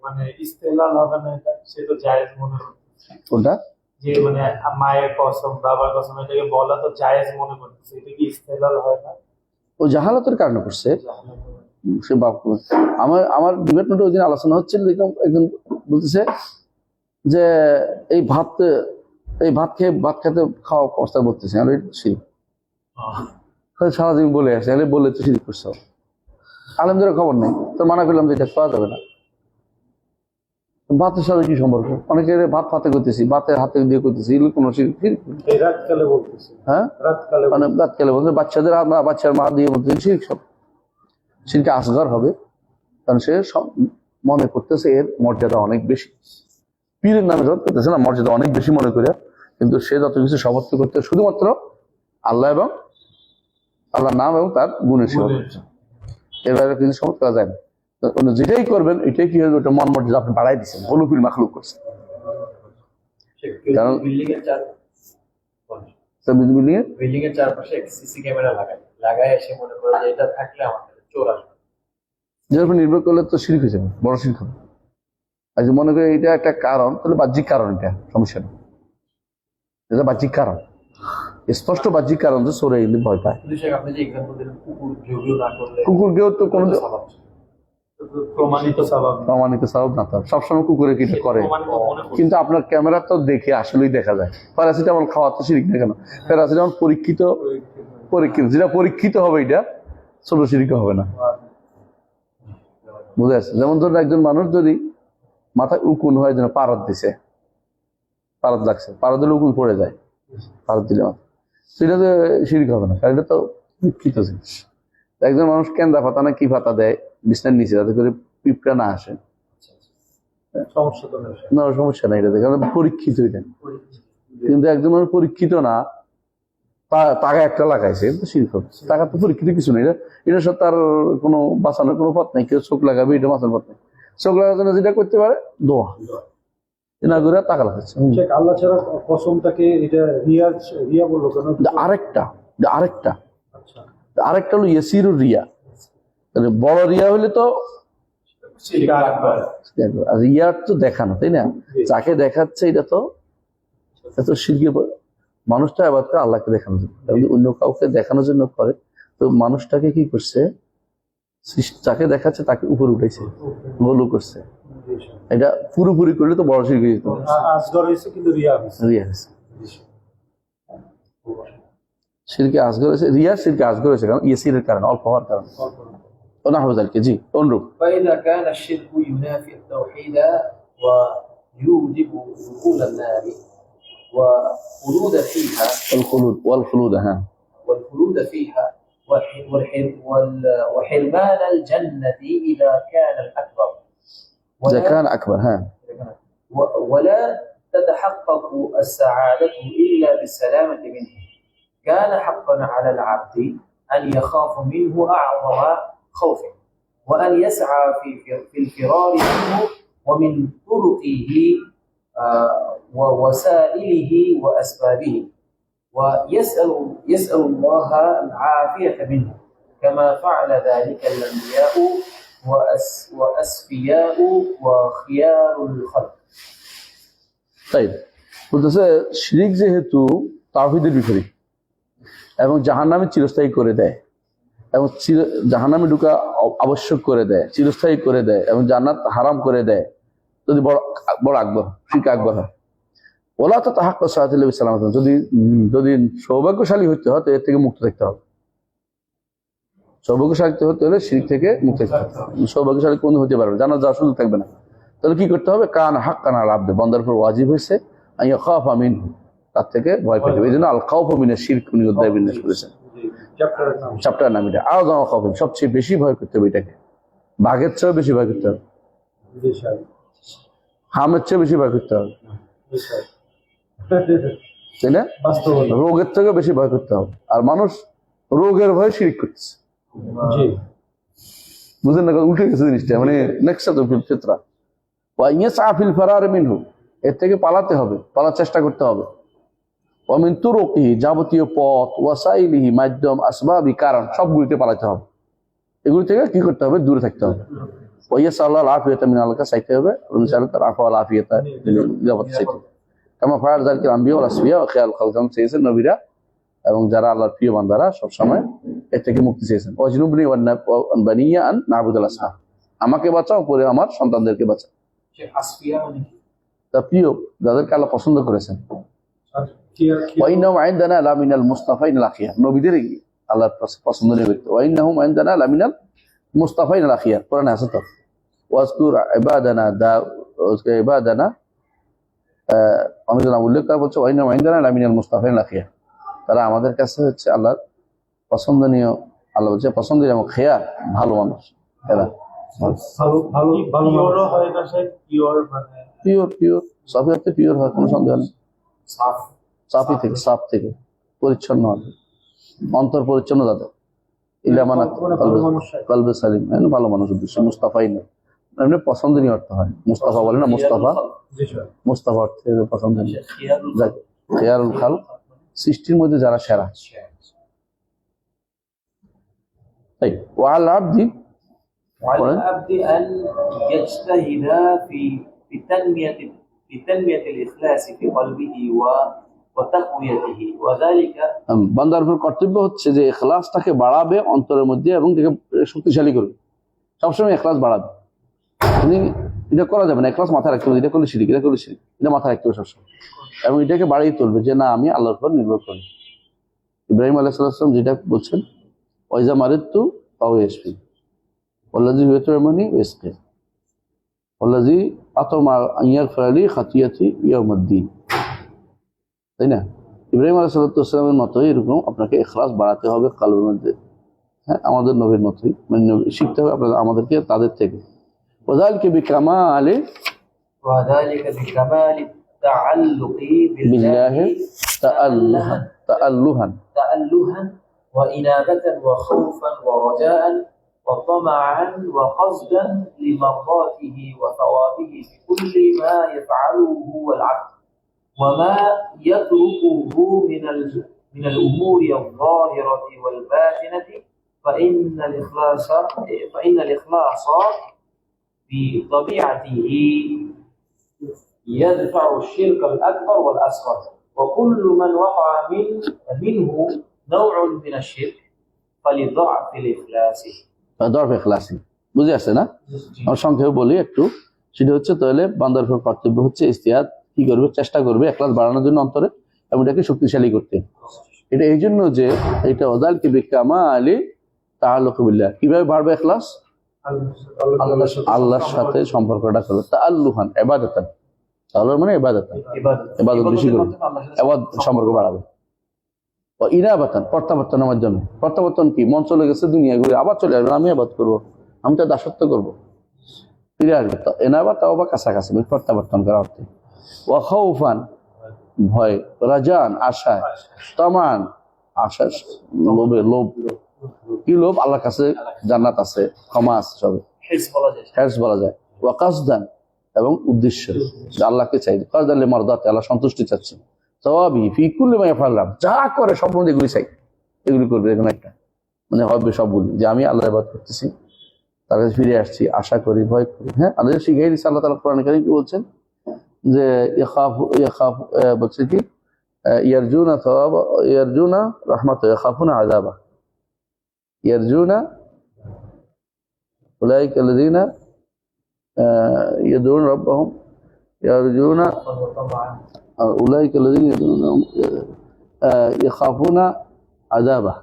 মানে ইস্তেলাল হবে না, এটা সে তো জায়েজ মনে করতেছে। কোনটা? যে মানে মায়ের কসম, বাবার কসম, এটাকে বলা তো জায়েজ মনে করতেছে, এটা কি ইস্তেলাল হয় না? ও জাহালাতের কারণে করছে সে বাপ। আমার ডিপার্টমেন্টে ওই দিন আলোচনা হচ্ছিল, একজন বলতেছে যে এই ভাত খেয়ে ভাত খেতে খাওয়া অবস্থা বলতেছে, আমি শিরিক সারাদিন বলে আসে, বললে তো শিরিক করছে। আলেমদের খবর নেই, তো মানা করলাম যে এটা খাওয়া যাবে না। ভাতের সাথে কি সম্পর্ক? অনেকে ভাত হাতে করতেছি, ভাতের হাতে দিয়ে করতেছি, এগুলো কোনো রাতকালে বলতেছি, হ্যাঁ মানে রাতকালে বলতে বাচ্চাদের বাচ্চার মা দিয়ে বলতেছি শিরিক, সব শিরকে আসগর হবে। কারণ সে মনে করতেছে এর মর্যাদা অনেক বেশি, পীরের নামে জবাব করতেছে না, মর্যাদা অনেক বেশি মনে করে। কিন্তু সে যত কিছু সমর্থন করতে শুধুমাত্র আল্লাহ এবং আল্লাহর নাম এবং তার গুণের সেবা করছে, এর বাইরে কিছু সমর্থ করা যায় না। যেটাই করবেন এটাই কি হবে, ওটা মন মর্যাদা আপনি বাড়াই দিচ্ছেন, হলুফিল মাখলুক করছেন। কারণ বিল্ডিং এর চারপাশে সিসি ক্যামেরা লাগায় এসে মনে করে যে এটা থাকলে আমাদের চোর আসবে, যার উপর নির্ভর করলে তো শিরক হয়ে যাবে, বড় শিরক হবে। আর যদি মনে করি এটা একটা কারণ, তাহলে বাহ্যিক কারণ, এটা সমস্যা নেই, এটা বাহ্যিক কারণ। স্পষ্ট বাহ্যিক কারণ যে চোরে এলে ভয় পায়। কিন্তু শেখ আপনি যে এক্সাম্পল দিলেন কুকুর ঘেউ না করলে কুকুরকেও তো কোনো প্রমাণিত স্বভাব প্রমাণিত স্বভাব না, তার সবসময় কুকুরে কি করে, প্রমাণিত মনে করছে। কিন্তু আপনার ক্যামেরা তো দেখে আসলেই দেখা যায়। প্যারাসিটামল খাওয়া তো শিরিক না কেন? প্যারাসিটামল পরীক্ষিত যেটা পরীক্ষিত হবে এটা ছোট শিরিক হবে না। বুঝে আসছে? যেমন ধরুন একজন মানুষ যদি মাথায় উকুন হয়, যেন পারদ দিছে, পারদ লাগছে, পারদ দিলে উকুন পড়ে যায়, পারদ দিলে মাথা, সেটা তো শিরিক হবে না, কারণ এটা তো পরীক্ষিত জিনিস। একজন মানুষ কেন্দা পাতা না কি পাতা দেয় বিছনার নিচে, যাতে করে পিঁপড়া না আসে, সমস্যা তো নেই। না সমস্যা নাই, এটা কারণ পরীক্ষিত এটা। কিন্তু একজন মানুষ পরীক্ষিত না, টাকা একটা লাগাইছে, এটা শিরক হবে। টাকা তো পরীক্ষিত কিছু নেই, এটা সব তার কোনো বাঁচানোর কোনো পথ নাই। কেউ চোখ লাগাবে, এটা বাঁচানোর পথ নেই। চোখ লাগার জন্য যেটা করতে পারে দোয়া, না করে টাকা লাগাচ্ছে। শেখ আল্লাহ ছাড়া কসমটাকে এটা রিয়া বললো কেন? আরেকটা আচ্ছা, আরেকটা হলো ইয়াসিরুর রিয়া। তাহলে বড় রিয়া হলে তো, সেটা একবার আর রিয়ার তো দেখানো, তাই না? যাকে দেখাচ্ছে এটা তো এত শিরকে, মানুষটা আবার করে আল্লাহকে দেখানোর জন্য, যদি অন্য কাউকে দেখানোর জন্য করে তো মানুষটাকে কি করছে, যাকে দেখাচ্ছে তাকে উপরে উঠেছে, গোলু করছে। এটা পুরোপুরি করলে তো বড় শিরক হয়ে যেত, আসগর হয়েছে কিন্তু রিয়া হয়েছে। রিয়া হয়েছে। শিরকে আসগর হয়েছে, রিয়া শিরকে আসগর হয়েছে কারণ ইয়াসিরের কারণে, অল্প হওয়ার কারণে। জি অনুরূপ। فإذا كان الشرك ينافي التوحيد ويوجب دخول النار والخلود فيها والخلود فيها وحرمان الجنة إذا كان الأكبر إذا كان أكبر ولا تتحقق السعادة إلا بالسلامة منه. كان حقا على العبد أن يخاف منه أعظم خوفه وأن يسعى في الفرار منه ومن طرقه ووسائله وأسبابه، ويسأل الله العافية منه كما فعل ذلك الأنبياء وأسفياء وخيار الخلق. طيب বলতেছে শিরিক যেহেতু তাওহীদের বিপরীত এবং জাহান্নামে চিরস্থায়ী করে দেয় এবং জাহান্নামে ঢোকা আবশ্যক করে দেয়, চিরস্থায়ী করে দেয় এবং জান্নাত হারাম করে দেয়, যদি বড় আকবর শিরক আকবর হয়। ওলা তো তাহাক্ক সাল্লাল্লাহু আলাইহি ওয়াসাল্লাম, যদি সৌভাগ্যশালী হতে হয় তো এর থেকে মুক্ত থাকতে হবে। সৌভাগ্যশালী হতে হলে শিরক থেকে মুক্ত থাকতে হবে। সৌভাগ্যশালী কোন হতে পারবে, জানার যাওয়ার সুযোগ থাকবে না। তাহলে কি করতে হবে? কান হাক্কান আলা আবদে, বান্দার উপর ওয়াজিব হয়েছে আইয়া খাফা মিনহু, তার থেকে ভয় পেতে হবে। এই জন্য আল খাউফু মিনাশ শিরক উনি অধ্যায় বিন্যাস করেছেন, চ্যাপ্টারের নাম এটা। আযম খাউফ, সবচেয়ে বেশি ভয় করতে হবে এটাকে, বাঘের চেয়েও বেশি ভয় করতে হবে, হামের চেয়ে বেশি ভয় করতে হবে, তাই না? রোগের থেকে বেশি ভয় করতে হবে। আর মানুষ রোগের ভয়ে শিরক করতেছে, বুঝলেন না? উল্টে গেছে জিনিসটা, মানে ফিতরা। ওয়াইয়াসআফিল ফারার মিনহু, এর থেকে পালাতে হবে, পালার চেষ্টা করতে হবে। ওয়ামিন তুরুকিহি, যাবতীয় পথ, ওয়াসাইলিহি, মাধ্যম, আসবাবি, কারণ, সবগুলিতে পালাতে হবে। এগুলি থেকে কি করতে হবে? দূরে থাকতে হবে। ওয়াইয়াসাল্লাহ আফিয়াতা মিন, আল্লাহকে চাইতে হবে, তার আফা ওয়াল আফিয়াতা, নিরাপত্তা চাইতে হবে। কামা ফাআল যালিকা আম্বিয়া ওয়াল আসফিয়া ওয়া খিয়াল খালকাম, চেয়েছেন নবীরা এবং যারা আল্লাহর প্রিয় বান্দারা সবসময় এর থেকে মুক্তি চেয়েছেন। ওয়াজনুবনি ওয়ান বানিয়া আন নাবুদুল আসনাম, আমাকে বাঁচাও, পরে আমার সন্তানদেরকে বাঁচাও। আসফিয়া মানে তা প্রিয়, যাদেরকে আল্লাহ পছন্দ করেছেন। ওয়াইন্নাহুম ইনদানা লামিনাল মুস্তাফাইনাল আখিয়ার, নবীদের আল্লাহর পছন্দনীয় ব্যক্তি। ওয়াইন্নাহুম ইনদানা লামিনাল মুস্তাফাইনাল আখিয়ার, কোরআনে আছে তো। ওয়াজকুর ইবাদানা আমি যেন উল্লেখ করা বলছে, ওয়াইন্নাহুম ইনদানা লামিনাল মুস্তাফাইনাল আখিয়ার, তারা আমাদের কাছে হচ্ছে আল্লাহর পছন্দনীয়, আল্লাহ বলছে পছন্দের এবং খেয়ার, ভালো মানুষ এরা। পিওর সাফি হতে পিওর হয়, কোনো সন্দেহ নেই। সাফি থেকে, সাফ থেকে পরিচ্ছন্ন হবে, অন্তর পরিচ্ছন্ন তাদের। ইলামানাত কলবে সালিম, ভালো মানুষ উদ্দেশ্য। মুস্তাফাই না, এমনি পছন্দনীয় অর্থ হয়। মুস্তাফা বলে না, মুস্তাফা, মুস্তাফা অর্থে পছন্দনীয়, খেয়ারুল খালক, সৃষ্টির মধ্যে যারা সেরা। তাই ওয়াল আবদি, وعلى العبد أن يجتهد في تنمية الإخلاص في قلبه وتقويته وذلك বান্দার উপর কর্তব্য হচ্ছে যে ইখলাসটাকে বাড়াবে অন্তরের মধ্যে এবং এটাকে শক্তিশালী করবে, সবসময় ইখলাস বাড়াবে। তুমি এটা করা যাবে না, ইখলাস মাথায় রাখতে হবে, এটা করলে শিরিক, এটা করলে শিরিক, এটা মাথায় রাখতে হবে সবসময়, এবং এটাকে বাড়িয়ে তুলবে যে না আমি আল্লাহর উপর নির্ভর করি। ইব্রাহিম আলাইহিস সালাম যেটা বলছেন, ওয়াইজা মারিদতু ফাহুয়া ইয়াশফিন ওয়াল্লাযী ইউতঈমুনি ওয়া ইয়াসকিন ওয়াল্লাযী আতমা আন ইয়াগফিরা লি খাতিয়াতি ইয়াউমিদ্দিন। তাই না? ইব্রাহিম আলাইহিস সালামের মতোই এরকম আপনাকে ইখলাস বাড়াতে হবে কলবের মধ্যে। হ্যাঁ, আমাদের নবীর মতোই মানে শিখতে হবে আপনাদের আমাদেরকে তাদের থেকে। وذلك بكمال وذلك بكمال التعلق بالله تألها وإنابة وخوفا ورجاء وطمعا وقصدا لمرضاته وثوابه بكل ما يفعله هو العبد وما يتركه من الأمور الظاهرة والباطنة فإن الإخلاص بطبيعته يدفع الشرك الأكبر والأصغر وكل من وقع منه نوع من الشرك فلضعف الإخلاص ضعف ইখলাসি। বুঝে আসছে না? আমরা সংক্ষেপে বলি একটু, সেটা হচ্ছে তাহলে বান্দার উপর কর্তব্য হচ্ছে ইস্তিহাদ কি করবে, চেষ্টা করবে ইখলাস বাড়ানোর জন্য অন্তরে এবং এটাকে শক্তিশালী করতে। এটা এই জন্য যে এটা ওয়াযালিকা বিকামালি তাআল্লুক বিল্লাহ। কিভাবে বাড়বে ইখলাস? আল্লাহর সাথে সম্পর্কটা করবে, তাআল্লুহান ইবাদাতান, তাআল্লুহ মানে ইবাদাতান, ইবাদত বেশি করবে, ইবাদত সম্পর্ক বাড়াবে। ও ইনাবাতান, প্রত্যাবর্তনের মাধ্যমে। প্রত্যাবর্তন কি? মন চলে গেছে দুনিয়া ঘুরে, আবার চলে আসবে, আমি ইবাদত করবো, আমি তো দাসত্ব করবো, ফিরে আসবে। তো এনাবা তাও বা কাছাকাছি প্রত্যাবর্তন করা অর্থে। ও খাউফান ভয়, রাজান আশা, তামান আশা লোভে, লোভ কি লোভ? আল্লাহর কাছে জান্নাত আছে, ক্ষমা আছে, সবে হিরস বলা যায়। ওয়া কাসদান এবং উদ্দেশ্য, আল্লাহকে চাই, কাসদান লিমারদাতি, আল্লাহ সন্তুষ্টি চাচ্ছে। সওয়াবি ফি কুল্লি মা ইয়াফআলু, যা করে সব মধ্যে এগুলি চাই, এগুলি করবে, এখানে একটা মানে হবে সবগুলি যে আমি আল্লাহর ইবাদত করতেছি, তার কাছে ফিরে আসছি, আশা করি, ভয় করি। হ্যাঁ, আমাদের শিখাই দিচ্ছে আল্লাহ তাআলা কোরআনে কারীমে কি বলছেন যে বলছে কি ইয়ারজুনা সওয়াব ইয়ারজুনা রাহমাত ইয়াখাফুনা আযাবা ইয়ারজুনা উলাইকা আল্লাযীনা ইয়াদউন রাব্বাহুম ইয়ারজুনা উলাইকা আল্লাযীনা ইয়াদউনা ইয়াখাফুনা আযাবা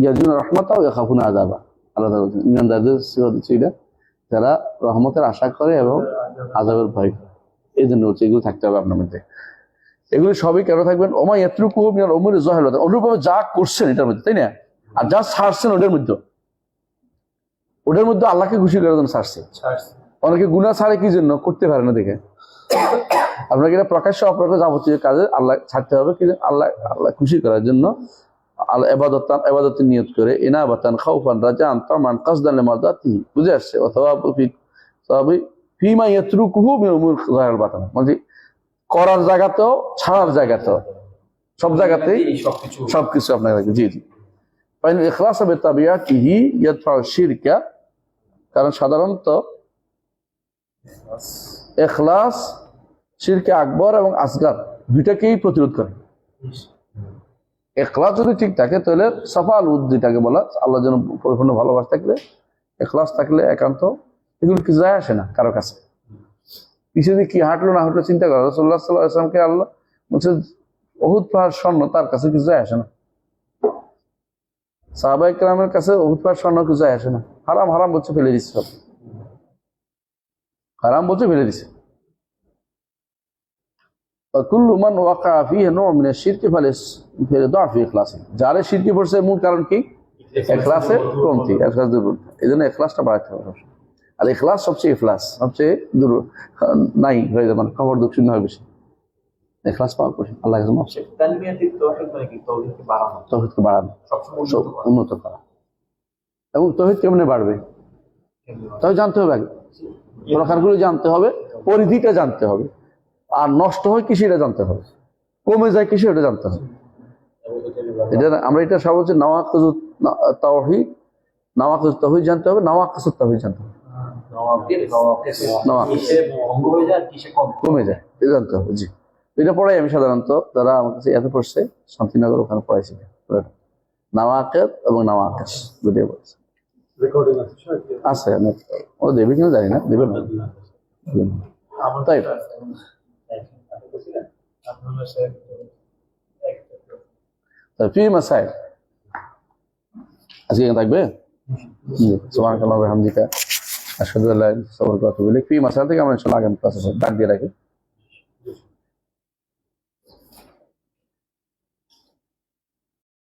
ইয়ারজুনা রাহমাতা ওয়া ইয়াখাফুনা আযাবা। আল্লাহ তাআলা বলেন ইমানদারদের সিফাত হচ্ছে এটা, যারা রহমতের আশা করে এবং আযাবের ভয় করে। এই জন্য হচ্ছে এগুলো থাকতে হবে আপনার মধ্যে। এগুলো সবই কেন থাকবেন? ওমা ইয়াতরুকু মিনাল উমুরি যাহিরাত, অনুরূপভাবে যা করছেন এটার মধ্যে, তাই না? আর যা ছাড়ছেন ওটার মধ্যে আল্লাহকে খুশি করার জন্য ছাড়ছে। অনেকে গুনাহ ছাড়ে কি জন্য? করতে পারে না দেখে। আপনাকে এটা প্রকাশ্য অপ্রকাশ্য যাবতীয় কাজে আল্লাহ ছাড়তে হবে কি? আল্লাহ খুশি করার জন্য ইবাদতের নিয়ত করে, ইনাবাতান খাউফান রাজান তামান কাসদান লিমারদাতিহি। বুঝে আসছে? অথবা ফিমা ইয়াতরুকুহু মিনাল উমুর যাহিরাল বাতিন, মানে করার জায়গাতেও ছাড়ার জায়গাতেও সব জায়গাতেই সবকিছু আপনার রাখবে। জি জি। ইখলাস বিতাবিয়াতিহি ইয়াদফাউ শিরকা, কারণ সাধারণত ইখলাস শিরকে আকবর এবং আসগার দুইটাকেই প্রতিরোধ করে। ইখলাস যদি ঠিক থাকে তাহলে সাফাল উদ্দিটাকে বলা, আল্লাহর জন্য পরিপূর্ণ ভালোবাসা থাকলে, ইখলাস থাকলে একান্ত এগুলো কিছু যায় আসে না কারো কাছে। পিছনে কি হাঁটলো না হাঁটলো চিন্তা করা, রাসূলুল্লাহ সাল্লাল্লাহু আলাইহি ওয়াসাল্লামকে আল্লাহ বলছে উহুদ পাহাড় স্বর্ণ, তার কাছে কিছু যায় আসে না। সাহাবায়ে কেরামের কাছে উহুদ পাহাড় স্বর্ণ কিছু যায় আসে না। হারাম হারাম বলছে ফেলে দিচ্ছে, সব হারাম বলছে ফেলে দিচ্ছে। কুল্লু মান ওয়াকা ফিহি নূ'উন মিনাশ শিরকি ফালিযা'ফ ইখলাসি, যারা শিরকে পড়ছে মূল কারণ কি? ইখলাসের কমতি, ইখলাস দুর্বলতা। এজন্য ইখলাসটা বাড়াতে হবে। আর ইখলাস সবচেয়ে নাই হয়ে যাবে, মানে খবর দুঃখ শূন্য হয় বেশি। ইখলাস পাওয়া কঠিন, আল্লাহর কাছে মাফ চাই। তানবিয়াতুত তাওহীদ মানে কি? তাওহীদকে বাড়ানো, তাওহীদকে বাড়ানো, সবসময় উন্নত করা। এবং তাওহীদ কেমনে বাড়বে? তাও জানতে হবে, আগে প্রকারগুলো জানতে হবে, পরিধিটা জানতে হবে, আর নষ্ট হয় কি সেটা জানতে হবে, কমে যায় কি সেটা জানতে হবে। এটা আমরা এটা সব হচ্ছে নাওয়াকিজুত তাওহীদ, নাওয়াকিজুত তাওহীদ জানতে হবে, নাওয়াকিসুত তাওহীদ জানতে হবে। কমে যায় এটা জানতে হবে। জি, এটা পড়াই আমি সাধারণত, যারা আমার কাছে এত পড়ছে শান্তিনগর ওখানে পড়াইছি নাওয়াকেত এবং নাওয়াকেশ দুটোই পড়েছে। রেকর্ডিং আছে স্যার? আছে অনেক, ও দেবে কিনা জানি না, দেবে না। আমার তাই। আপনারা স্যার ফি মাসাইল আজকে এখানে থাকবে। সুবহানাল্লাহি ওয়া বিহামদিহি আশহাদু আল্লা ইলাহা ইল্লাল্লাহ ওয়া আশহাদু আন্না মুহাম্মাদান রাসূলুল্লাহ। ফি মাসাইল থেকে আমরা ইনশাআল্লাহ আগামী ক্লাসে ডাক দিয়ে রাখি।